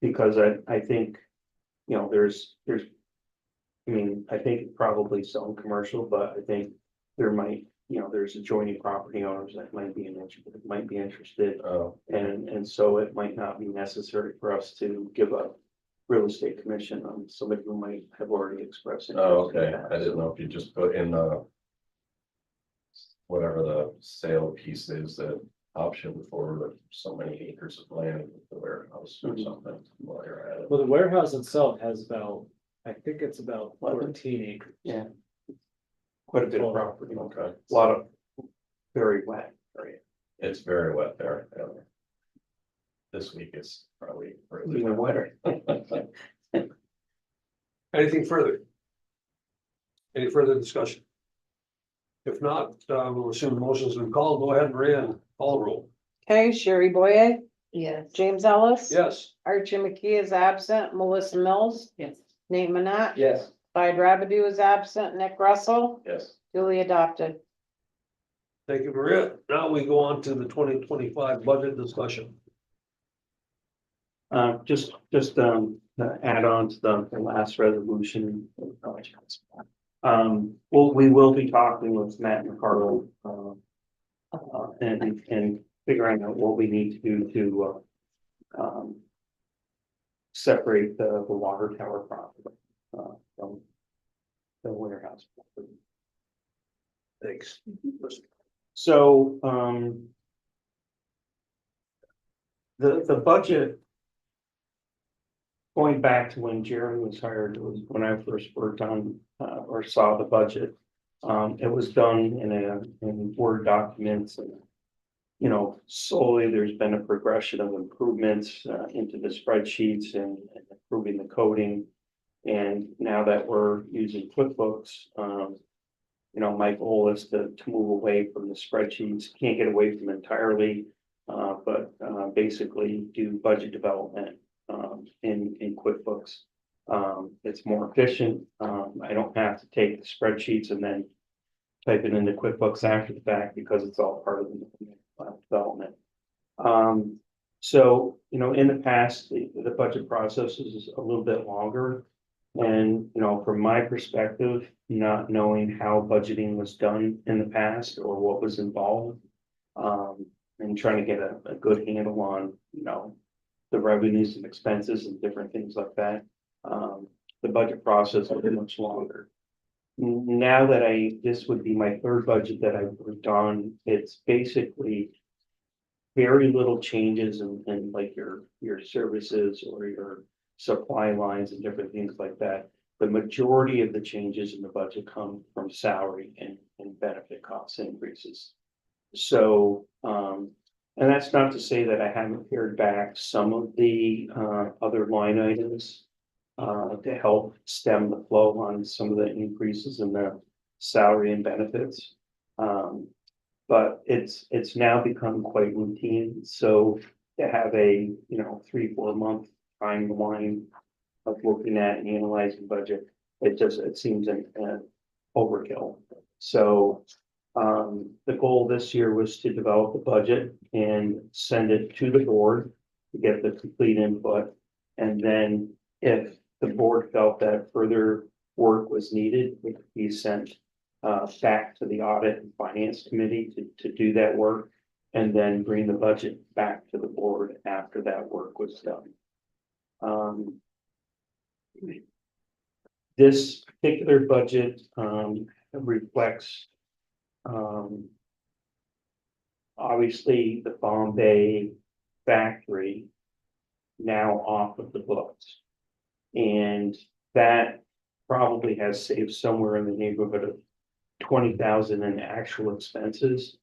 because I think, you know, there's, I mean, I think probably some commercial, but I think there might, you know, there's adjoining property owners that might be interested. Oh, And so it might not be necessary for us to give a real estate commission on somebody who might have already expressed. oh, interest in okay. that. I didn't know if you just put in the whatever the sale piece is, that option for so many acres of land with the warehouse or something while you're at it. Well, the warehouse itself has about, I think it's about 11. 14 acres. Yeah. Quite a bit of property, Okay, a lot of very wet area. it's very wet there. Yeah. This week is probably really Even wetter. Anything further? Any further discussion? If not, we'll assume the motion's been called. Go ahead, Maria, and call the roll. Okay, Sherry Boye, Yes. James Ellis. Yes. Archie McKee is absent, Melissa Mills, Yes. Nate Manette. Yes. Clyde Rabidou is absent, Nick Russell, Yes. duly adopted. Thank you, Maria. Now we go on to the 2025 budget discussion. Just to add on to the last resolution. Well, we will be talking with Matt McCarroll, and figuring out what we need to do to, separate the water tower property, from the warehouse property. Thanks. So, the budget. Going back to when Jeremy was hired, it was when I first worked on, or saw the budget. It was done in Word documents and. You know, slowly there's been a progression of improvements, into the spreadsheets and improving the coding. And now that we're using QuickBooks, you know, my goal is to move away from the spreadsheets, can't get away from entirely. But basically do budget development, in QuickBooks. It's more efficient. I don't have to take the spreadsheets and then type it into QuickBooks after the fact because it's all part of the development. So, you know, in the past, the budget process is a little bit longer. And, you know, from my perspective, not knowing how budgeting was done in the past or what was involved. And trying to get a good handle on, you know, the revenues and expenses and different things like that. The budget process will be much longer. Now that this would be my third budget that I've worked on, it's basically very little changes in like your services or your supply lines and different things like that. The majority of the changes in the budget come from salary and benefit cost increases. So, and that's not to say that I haven't pared back some of the other line items to help stem the flow on some of the increases in the salary and benefits. But it's now become quite routine, so to have a, you know, 3-4 month timeline of looking at and analyzing budget, it seems an overkill. So the goal this year was to develop a budget and send it to the board to get the complete input. And then if the board felt that further work was needed, it could be sent back to the audit and finance committee to do that work. And then bring the budget back to the board after that work was done. This particular budget reflects obviously the Bombay factory now off of the books. And that probably has saved somewhere in the neighborhood of 20,000 in actual expenses.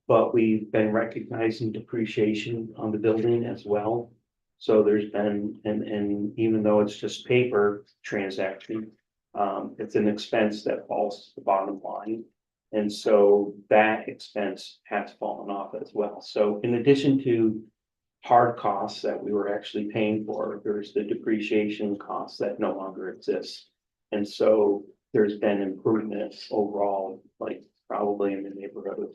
But we've been recognizing depreciation on the building as well. So there's been, and even though it's just paper transaction, it's an expense that falls to the bottom line. And so that expense has fallen off as well. So in addition to hard costs that we were actually paying for, there's the depreciation costs that no longer exist. And so there's been improvements overall, like probably in the neighborhood of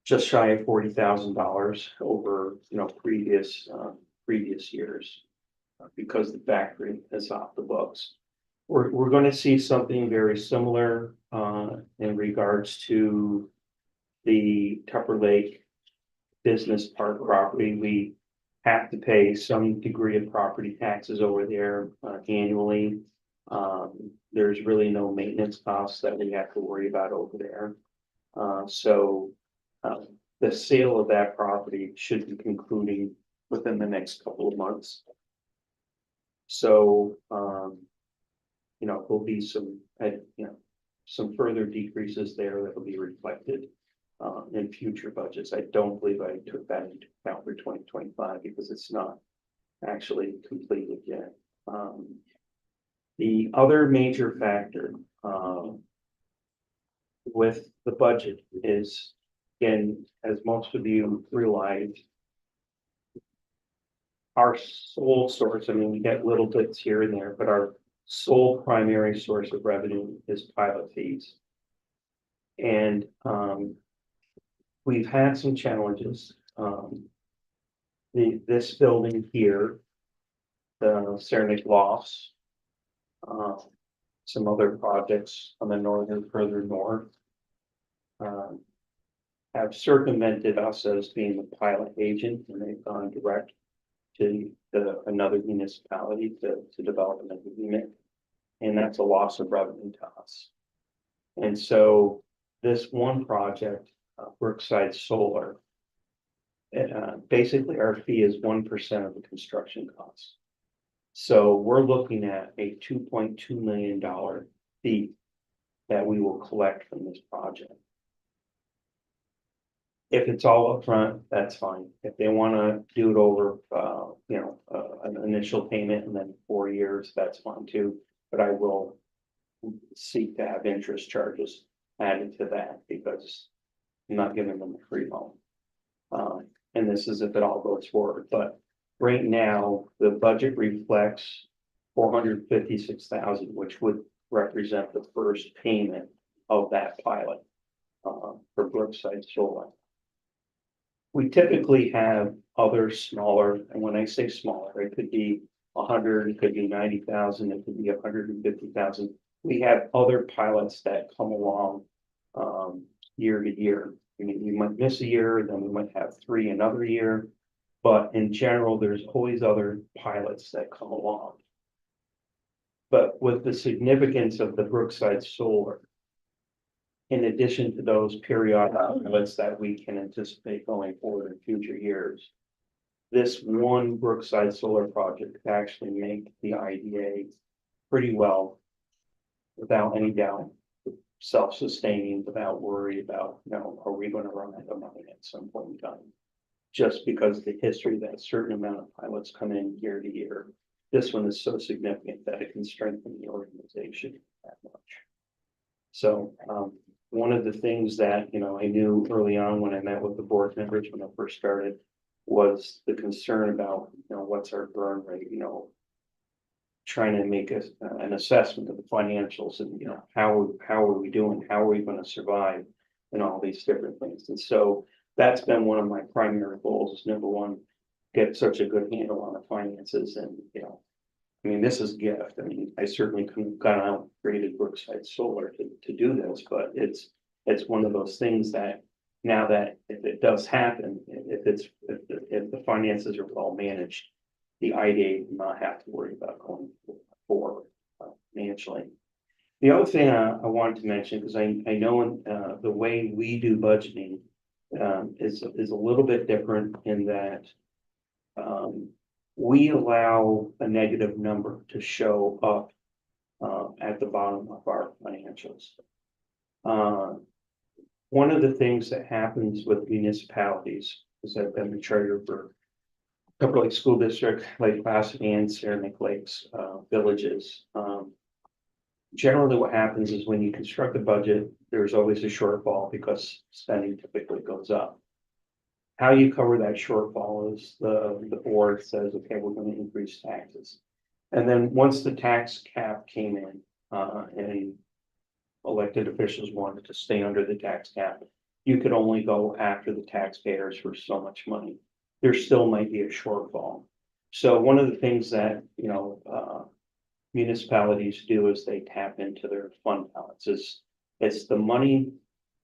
just shy of $40,000 over, you know, previous years, because the factory is off the books. We're going to see something very similar in regards to the Tupper Lake Business Park property. We have to pay some degree of property taxes over there annually. There's really no maintenance costs that we have to worry about over there. So the sale of that property should be concluding within the next couple of months. So, you know, there'll be some, you know, some further decreases there that will be reflected in future budgets. I don't believe I took that into account for 2025 because it's not actually completed yet. The other major factor with the budget is, again, as most of you realize, our sole source, I mean, we get little bits here and there, but our sole primary source of revenue is pilot fees. And we've had some challenges. This building here, the Saranac Lofts, some other projects on the northern, further north, have circumvented us as being the pilot agent, and they've gone direct to another municipality to develop an agreement. And that's a loss of revenue to us. And so this one project, Brookside Solar, basically our fee is 1% of the construction cost. So we're looking at a $2.2 million fee that we will collect from this project. If it's all upfront, that's fine. If they want to do it over, you know, an initial payment and then 4 years, that's fine too. But I will seek to have interest charges added to that because I'm not giving them a free loan. And this is if it all goes forward. But right now, the budget reflects $456,000, which would represent the first payment of that pilot for Brookside Solar. We typically have other smaller, and when I say smaller, it could be 100, it could be 90,000, it could be 150,000. We have other pilots that come along year to year. I mean, we might miss a year, then we might have 3 another year. But in general, there's always other pilots that come along. But with the significance of the Brookside Solar, in addition to those periodic pilots that we can anticipate going forward in future years, this one Brookside Solar project could actually make the IDA pretty well without any doubt, self-sustaining, without worry about, are we going to run out of money at some point in time? Just because the history that a certain amount of pilots come in year to year. This one is so significant that it can strengthen the organization that much. So, one of the things that, I knew early on when I met with the board members when I first started was the concern about, what's our burn rate, trying to make an assessment of the financials and, how are we doing? How are we going to survive and all these different things? And so that's been one of my primary goals is number one, get such a good handle on the finances and, I mean, this is a gift. I mean, I certainly couldn't have gone out and created Brookside Solar to do this, but it's one of those things that now that if it does happen, if the finances are well managed, the IDA will not have to worry about going forward financially. The other thing I wanted to mention, because I know the way we do budgeting is a little bit different in that we allow a negative number to show up at the bottom of our financials. One of the things that happens with municipalities, because I've been the treasurer for Upper Lake School District, Lake Placid and Saranac Lakes villages. Generally what happens is when you construct a budget, there's always a shortfall because spending typically goes up. How you cover that shortfall is the board says, okay, we're going to increase taxes. And then once the tax cap came in and elected officials wanted to stay under the tax cap, you could only go after the taxpayers for so much money. There still might be a shortfall. So one of the things that, municipalities do is they tap into their fund balances. It's the money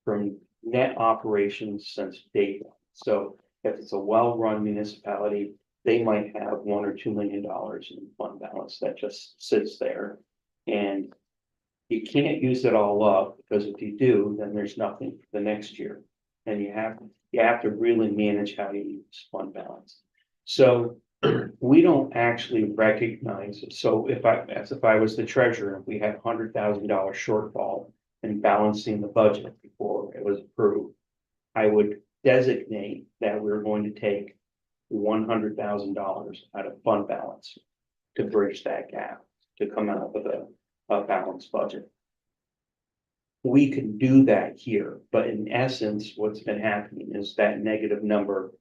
from net operations since day one. So if it's a well-run municipality, they might have $1 or $2 million in fund balance that just sits there. And you can't use it all up because if you do, then there's nothing for the next year. And you have to really manage how you use fund balance. So we don't actually recognize it. So if I was the treasurer, if we had $100,000 shortfall in balancing the budget before it was approved, I would designate that we're going to take $100,000 out of fund balance to bridge that gap, to come out with a balanced budget. We can do that here, but in essence, what's been happening is that negative number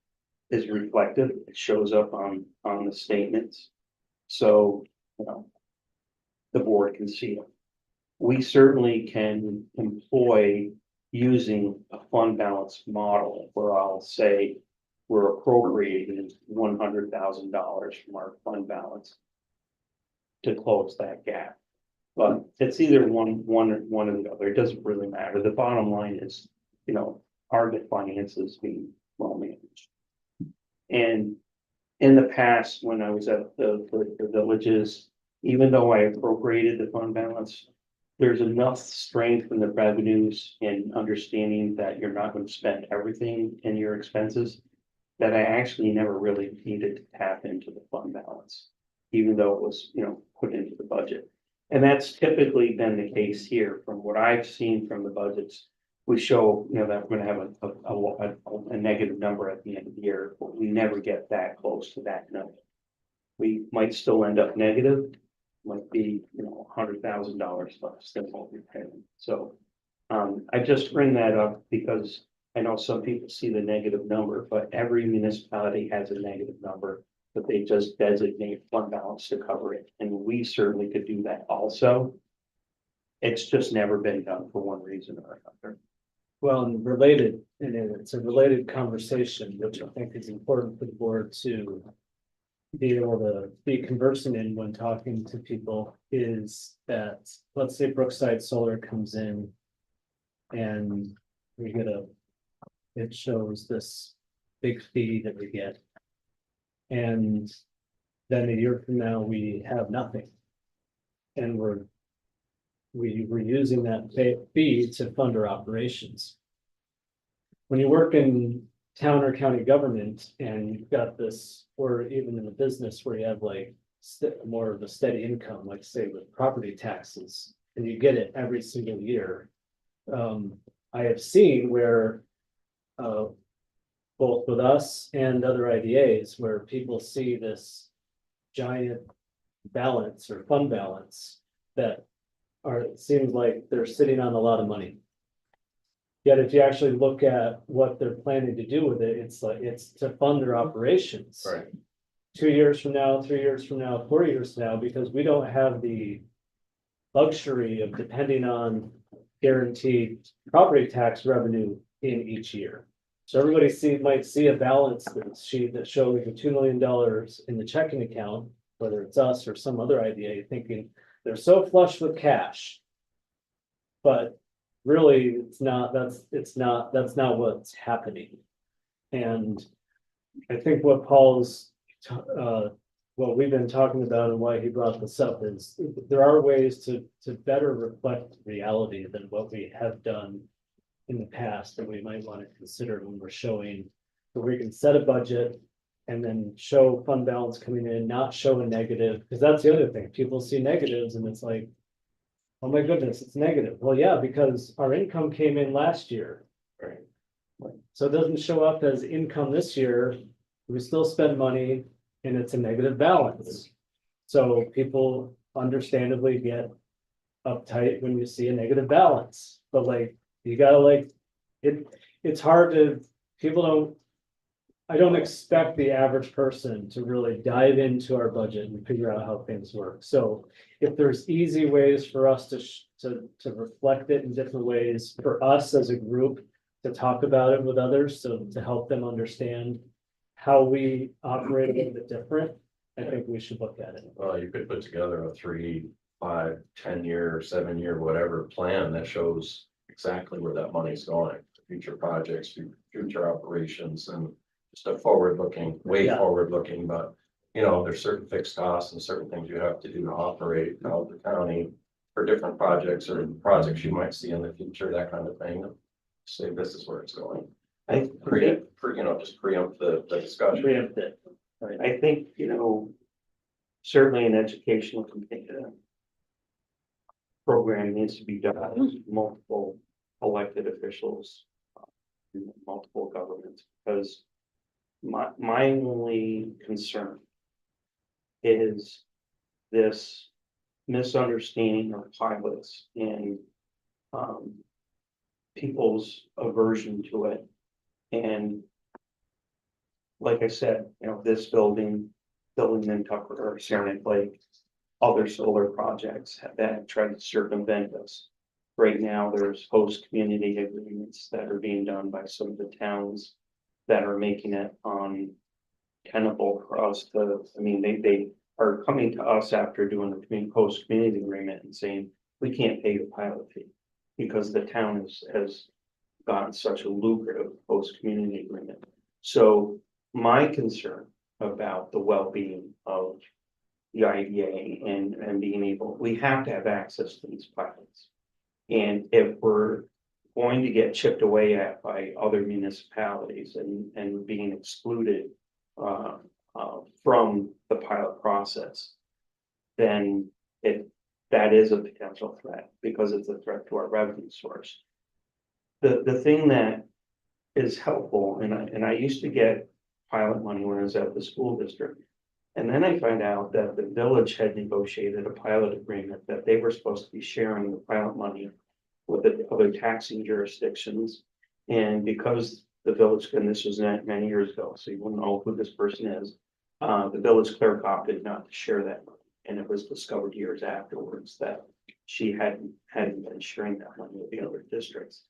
is reflective. It shows up on the statements. So, the board can see it. We certainly can employ using a fund balance model where I'll say we're appropriating $100,000 from our fund balance to close that gap. But it's either one or the other. It doesn't really matter. The bottom line is, are the finances being well managed? And in the past, when I was at the villages, even though I appropriated the fund balance, there's enough strength in the revenues and understanding that you're not going to spend everything in your expenses that I actually never really needed to tap into the fund balance, even though it was, put into the budget. And that's typically been the case here from what I've seen from the budgets. We show, that we're going to have a negative number at the end of the year, but we never get that close to that number. We might still end up negative, might be, $100,000 less than what we're paying. So I just bring that up because I know some people see the negative number, but every municipality has a negative number, but they just designate fund balance to cover it. And we certainly could do that also. It's just never been done for one reason or another. Well, and it's a related conversation, which I think is important for the board to be able to be conversing in when talking to people is that, let's say Brookside Solar comes in. And we get it shows this big fee that we get. And then a year from now, we have nothing. And we're using that fee to fund our operations. When you work in town or county government and you've got this, or even in the business where you have like more of a steady income, like say with property taxes, and you get it every single year. I have seen where both with us and other IDAs, where people see this giant balance or fund balance that it seems like they're sitting on a lot of money. Yet if you actually look at what they're planning to do with it, it's like, it's to fund their operations. Right. 2 years from now, 3 years from now, 4 years from now, because we don't have the luxury of depending on guaranteed property tax revenue in each year. So everybody might see a balance sheet that shows the $2 million in the checking account, whether it's us or some other IDA, thinking they're so flush with cash. But really, that's not what's happening. And I think what what we've been talking about and why he brought this up is there are ways to better reflect reality than what we have done in the past that we might want to consider when we're showing, where we can set a budget and then show fund balance coming in, not show a negative, because that's the other thing. People see negatives and it's like, oh my goodness, it's negative. Well, yeah, because our income came in last year. Right. So it doesn't show up as income this year. We still spend money and it's a negative balance. So people understandably get uptight when you see a negative balance, but like, you gotta it's hard to, I don't expect the average person to really dive into our budget and figure out how things work. So if there's easy ways for us to reflect it in different ways, for us as a group to talk about it with others, so to help them understand how we operate a little bit different, I think we should look at it. Well, you could put together a 3, 5, 10-year, 7-year, whatever plan that shows exactly where that money's going, future projects, future operations, and just a forward-looking, way Yeah. forward-looking, but you know, there's certain fixed costs and certain things you have to do to operate out the county for different projects or projects you might see in the future, that kind of thing. Say this is where it's going. I Just preempt the discussion. Preempt it. I think, certainly an educational program needs to be done with multiple elected officials, in multiple governments, because my only concern is this misunderstanding of pilots and people's aversion to it. And like I said, this building in Tucker or Saranac Lake, other solar projects that try to circumvent us. Right now, there's host community agreements that are being done by some of the towns that are making it untenable for us to, they are coming to us after doing the host community agreement and saying, we can't pay the pilot fee because the town has gotten such a lucrative host community agreement. So my concern about the well-being of the IDA and being able, we have to have access to these pilots. And if we're going to get chipped away at by other municipalities and being excluded from the pilot process, then that is a potential threat because it's a threat to our revenue source. The thing that is helpful, and I used to get pilot money when I was at the school district. And then I find out that the village had negotiated a pilot agreement that they were supposed to be sharing the pilot money with the other taxing jurisdictions. And because the village, and this was many years ago, so you wouldn't know who this person is, the village clerk opted not to share that money. And it was discovered years afterwards that she hadn't been sharing that money with the other districts.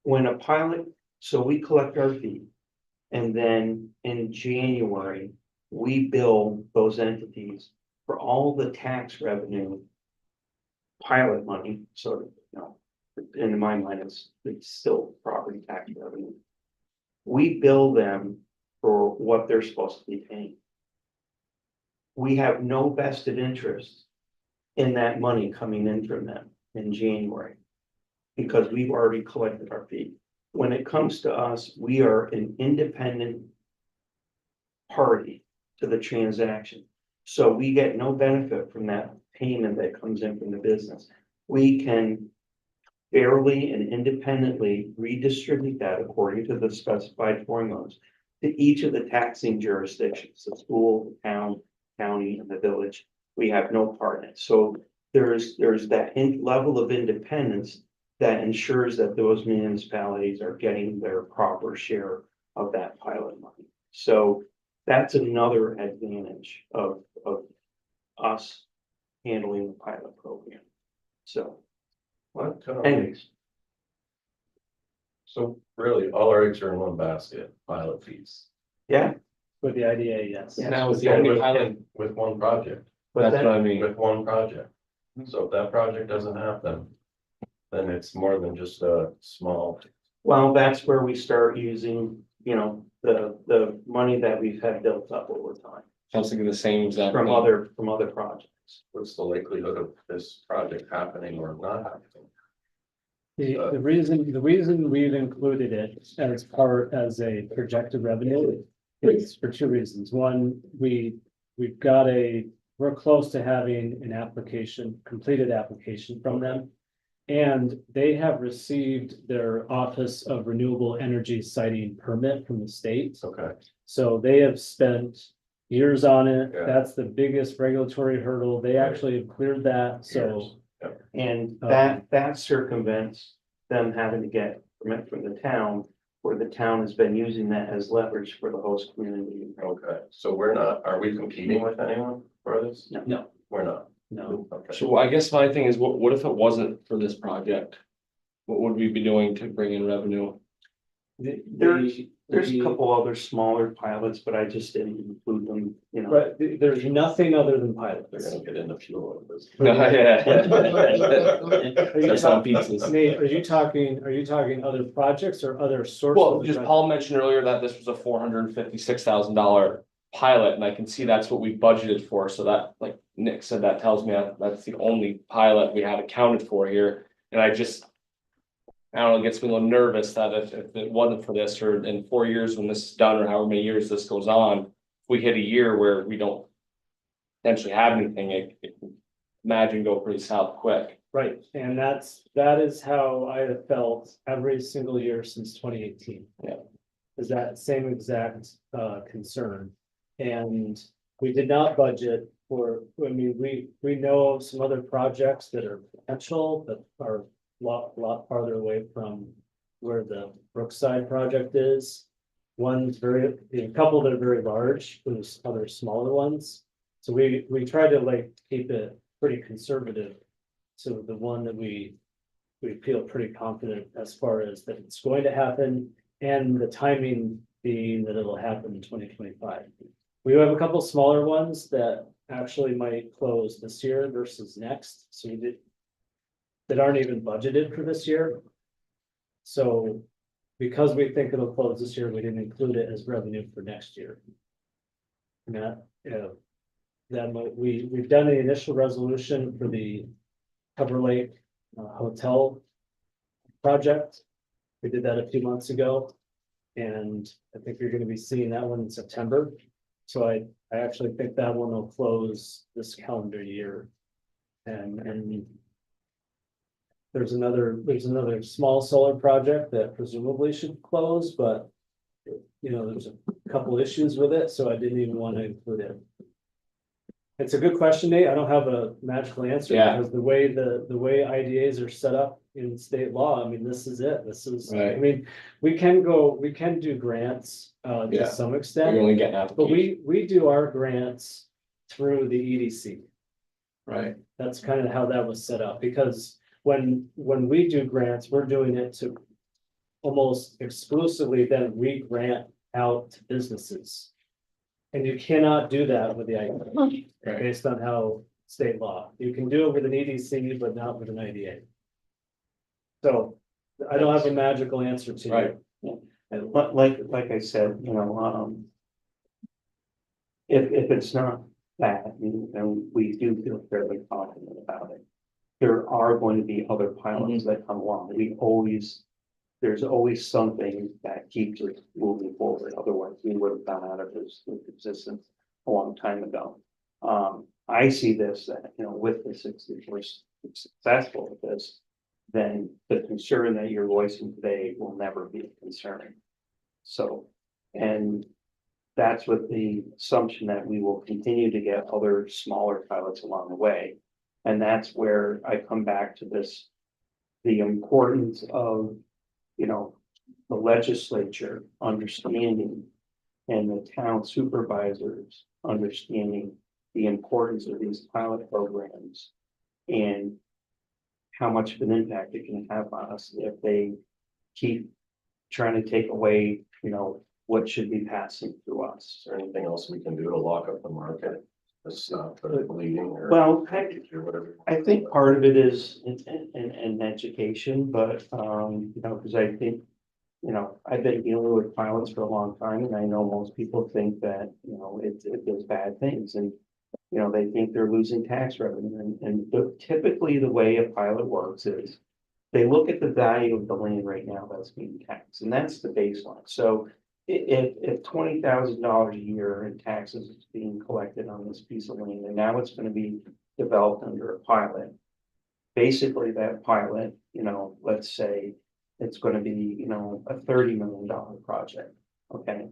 When a pilot, so we collect our fee. And then in January, we bill those entities for all the tax revenue. Pilot money, sort of, in my mind, it's still property tax revenue. We bill them for what they're supposed to be paying. We have no vested interest in that money coming in from them in January. Because we've already collected our fee. When it comes to us, we are an independent party to the transaction. So we get no benefit from that payment that comes in from the business. We can fairly and independently redistribute that according to the specified formulas to each of the taxing jurisdictions, the school, the town, county, and the village. We have no part in it. So there's that level of independence that ensures that those municipalities are getting their proper share of that pilot money. So that's another advantage of us handling the pilot program. So What, anyways, so really, all our eggs are in one basket, pilot fees. yeah, With the IDA, yes. Yeah. Now, is the And only with- pilot, With one project, but that's what I that, mean. with one project. So if that project doesn't happen, then it's more than just a small. well, that's where we start using, the money that we've had built up over time I was thinking the same exact from thing. other projects. What's the likelihood of this project happening or not happening? The reason we've included it as a projected revenue is for two reasons. One, we're close to having an completed application from them. And they have received their Office of Renewable Energy Siting permit from the state. Okay, So they have spent years on it. Yeah. That's the biggest regulatory hurdle. They actually have cleared that, so. Years. And that circumvents them having to get permit from the town, where the town has been using that as leverage for the host community. okay, so are we competing with anyone for this? No. We're not, No, okay. So I guess my thing is, what if it wasn't for this project? What would we be doing to bring in revenue? There's a couple other smaller pilots, but I just didn't include them, but there's nothing other than pilots. They're gonna get into fuel of this. No, yeah. Are you That's on talking, pizzas. Nate, are you talking other projects or other sources? Well, of just revenue? Paul mentioned earlier that this was a $456,000 pilot, and I can see that's what we budgeted for, so that, like Nick said, that tells me that's the only pilot we had accounted for here, and I don't know, it gets me a little nervous that if it wasn't for this, or in 4 years when this is done, or however many years this goes on, we hit a year where we don't potentially have anything, it imagine go pretty south quick. Right, and that is how I have felt every single year since 2018. Yeah. Is that same exact concern. And we did not budget for, we know of some other projects that are potential, but are lot farther away from where the Brookside project is. One's a couple that are very large, there's other smaller ones. So we try to keep it pretty conservative. So the one that we feel pretty confident as far as that it's going to happen, and the timing being that it'll happen in 2025. We have a couple smaller ones that actually might close this year versus next, so that aren't even budgeted for this year. So because we think it'll close this year, we didn't include it as revenue for next year. We've done the initial resolution for the Cover Lake Hotel project. We did that a few months ago. And I think you're gonna be seeing that one in September. So I actually think that one will close this calendar year. And there's another small solar project that presumably should close, but there's a couple issues with it, so I didn't even want to include it. It's a good question, Nate. I don't have a magical answer. Yeah. Because the way IDAs are set up in state law, this is it. Right. We can do grants Yeah. to some We're extent, only getting but applications, we do our grants through the EDC. right? That's kind of how that was set up, because when we do grants, we're doing it to almost exclusively then re-grant out to businesses. And you cannot do that with the IDA, based on how state law, you can do it with an EDC, but not with an IDA. So I don't have a magical answer to you. Right. And like I said, you know, if it's not that, and we do feel fairly confident about it. There are going to be other pilots that come along. There's always something that keeps us moving forward. Otherwise, we would have gone out of this existence a long time ago. I see this, that, you know, with this, if we're successful with this, then the concern that you're voicing today will never be a concern. So, and that's with the assumption that we will continue to get other smaller pilots along the way. And that's where I come back to this, the importance of, you know, the legislature understanding and the town supervisors understanding the importance of these pilot programs and how much of an impact it can have on us if they keep trying to take away, you know, what should be passing through us. Is there anything else we can do to lock up the market? To stop the bleeding or? Well, or whatever. I think part of it is in education, but, you know, because I think, you know, I've been dealing with pilots for a long time, and I know most people think that, you know, it does bad things, and, you know, they think they're losing tax revenue, and typically the way a pilot works is they look at the value of the land right now that's being taxed, and that's the baseline. So if $20,000 a year in taxes is being collected on this piece of land, and now it's gonna be developed under a pilot. Basically, that pilot, you know, let's say it's gonna be, you know, a $30 million project, okay?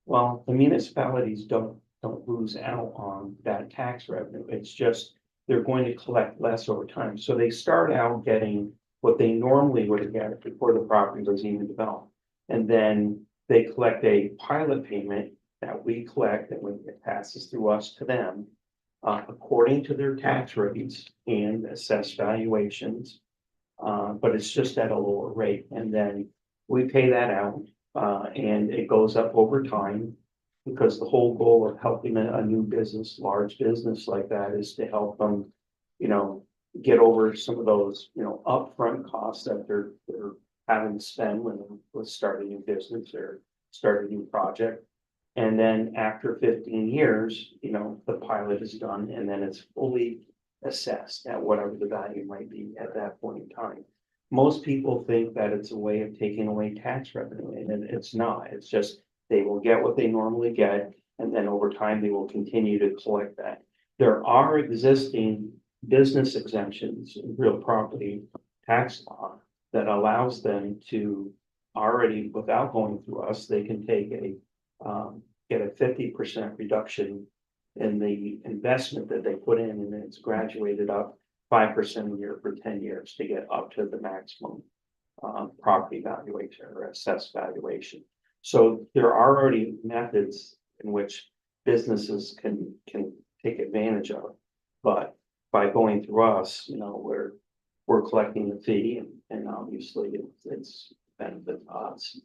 Well, the municipalities don't lose out on that tax revenue. It's just, they're going to collect less over time. So they start out getting what they normally would have got before the property was even developed. And then they collect a pilot payment that we collect, and when it passes through us to them, according to their tax rates and assessed valuations. But it's just at a lower rate, and then we pay that out, and it goes up over time. Because the whole goal of helping a new business, large business like that, is to help them, you know, get over some of those, you know, upfront costs that they're having to spend when they start a new business or start a new project. And then after 15 years, you know, the pilot is done, and then it's fully assessed at whatever the value might be at that point in time. Most people think that it's a way of taking away tax revenue, and it's not. It's just they will get what they normally get, and then over time they will continue to collect that. There are existing business exemptions in real property tax law that allows them to already, without going through us, they can take get a 50% reduction in the investment that they put in, and it's graduated up 5% a year for 10 years to get up to the maximum property valuation or assessed valuation. So there are already methods in which businesses can take advantage of, but by going through us, you know, we're collecting the fee, and obviously it's benefit to us.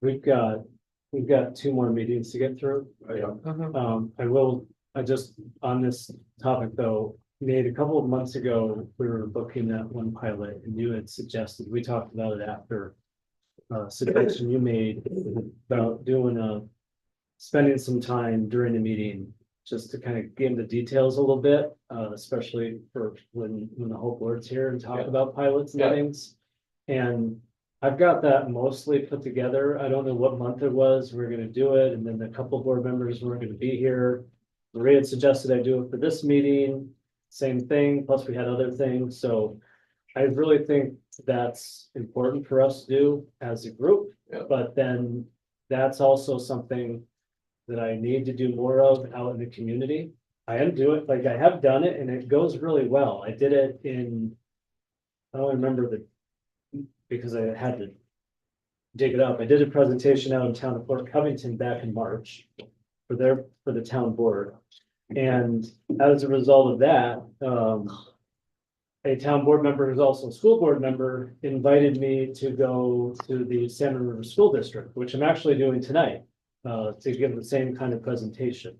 We've got 2 more meetings to get through. I just, on this topic though, Nate, a couple of months ago, we were looking at one pilot, and you had suggested, we talked about it after suggestion you made about spending some time during the meeting just to kind of get into the details a little bit, especially for when the whole board's here and talk about pilots and things. And I've got that mostly put together. I don't know what month it was we we're gonna do it, and then a couple board members were gonna be here. Maria had suggested I do it for this meeting, same thing, plus we had other things, so I really think that's important for us to do as a group. Yeah. But then that's also something that I need to do more of out in the community. I am doing, like, I have done it and it goes really well. I did it I don't remember because I had to dig it up. I did a presentation out in town of Fort Covington back in March for the town board. And as a result of that, a town board member who's also a school board member invited me to go to the Salmon River School District, which I'm actually doing tonight, to give the same kind of presentation.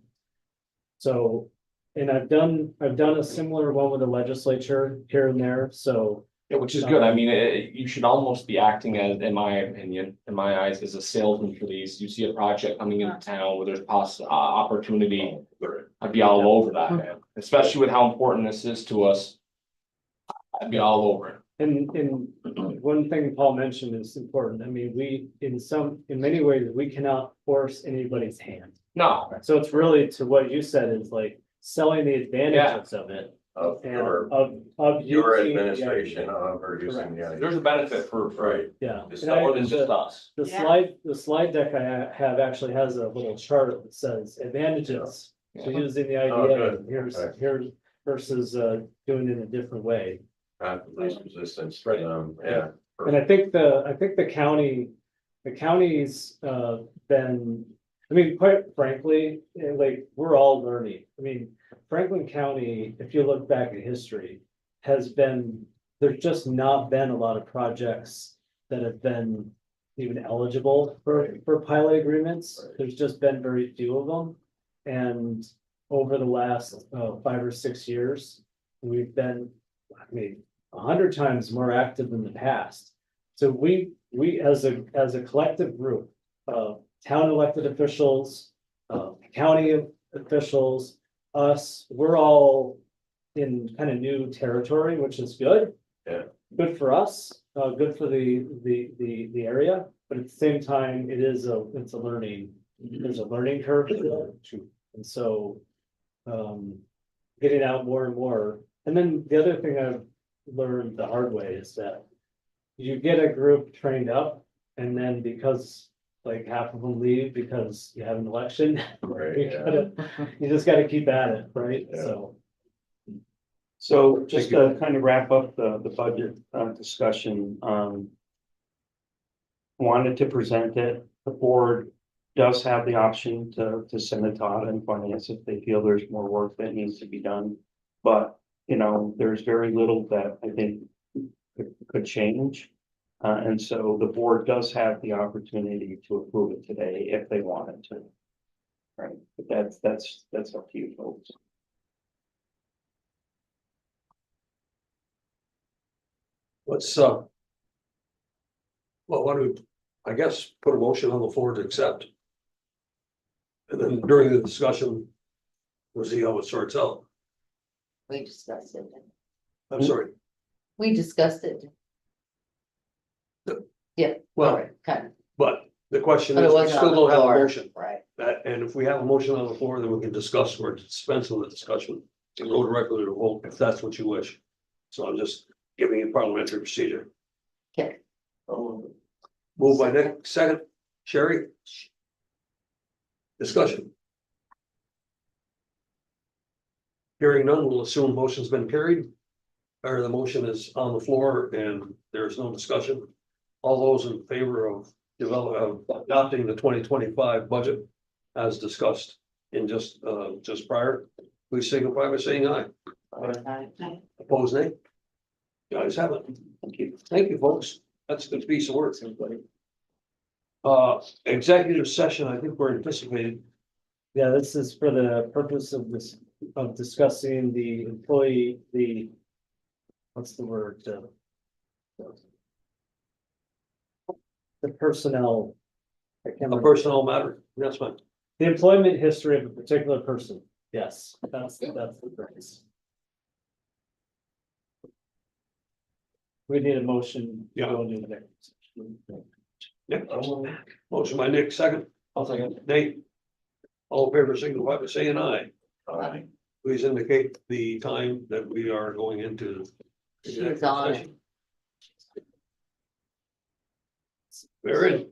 So, and I've done a similar one with the legislature here and there, so. Yeah, which is good. I mean, you should almost be acting as, in my opinion, in my eyes, as a salesman for these. You see a project coming into town where there's opportunity. I'd be all over that, man, especially with how important this is to us. I'd be all over it. And one thing Paul mentioned is important. I mean, in many ways, we cannot force anybody's hand. No, So it's really to what you said is like selling the advantages of it. Of And your, of your using the administration of or using the. idea. there's a benefit for, Right. Yeah. it's And I- more than just us. The slide deck I have actually has a little chart that says advantages to using the Oh, IDA. good. Here's Okay. versus doing it in a different way. Less resistance, Right. yeah. And I think the county's been, I mean, quite frankly, like, we're all learning. I mean, Franklin County, if you look back at history, there's just not been a lot of projects that have been even eligible for pilot agreements. There's just been very few of them. And over the last 5 or 6 years, we've been, I mean, 100 times more active than the past. So we as a collective group of town elected officials, county officials, us, we're all in kind of new territory, which is good. Yeah. Good for us, good for the area, but at the same time, it's a learning, there's a learning curve. And so, getting out more and more. And then the other thing I've learned the hard way is that you get a group trained up, and then because like half of them leave because you have an election, Right, you just gotta keep at it, right? Yeah. So. So just to kind of wrap up the budget discussion, wanted to present it, the board does have the option to send it to audit and finance if they feel there's more work that needs to be done. But, you know, there's very little that I think could change. And so the board does have the opportunity to approve it today if they wanted to. Right, but that's up to you folks. Let's, well, why don't we, I guess, put a motion on the floor to accept. And then during the discussion, we'll see how it sorts out. We discussed it. I'm sorry. We discussed it. Yeah. Well, Kind of. but the question But it is, we wasn't still on the don't have a floor, motion. right? And if we have a motion on the floor, then we can discuss or dispense with the discussion and go directly to vote if that's what you wish. So I'm just giving you parliamentary procedure. Okay. Moved by Nick, second, Sherry. Discussion. Hearing none, we'll assume motion's been carried. Or the motion is on the floor and there's no discussion. All those in favor of adopting the 2025 budget as discussed in just prior, please signify by saying aye. Opposed, nay? You guys have it. Thank you, folks. That's a good piece of work, everybody. Executive session, I think we're anticipating. Yeah, this is for the purpose of discussing the employee, what's the word? The personnel. I can't A remember. personnel matter, that's fine. The employment history of a particular person. Yes, that's the phrase. We need a motion. to go into the next section. Nick, motion by Nick, second. I'll take it. Nate. All in favor, signify by saying aye. Aye. Please indicate the time that we are going into. She's on it. Very.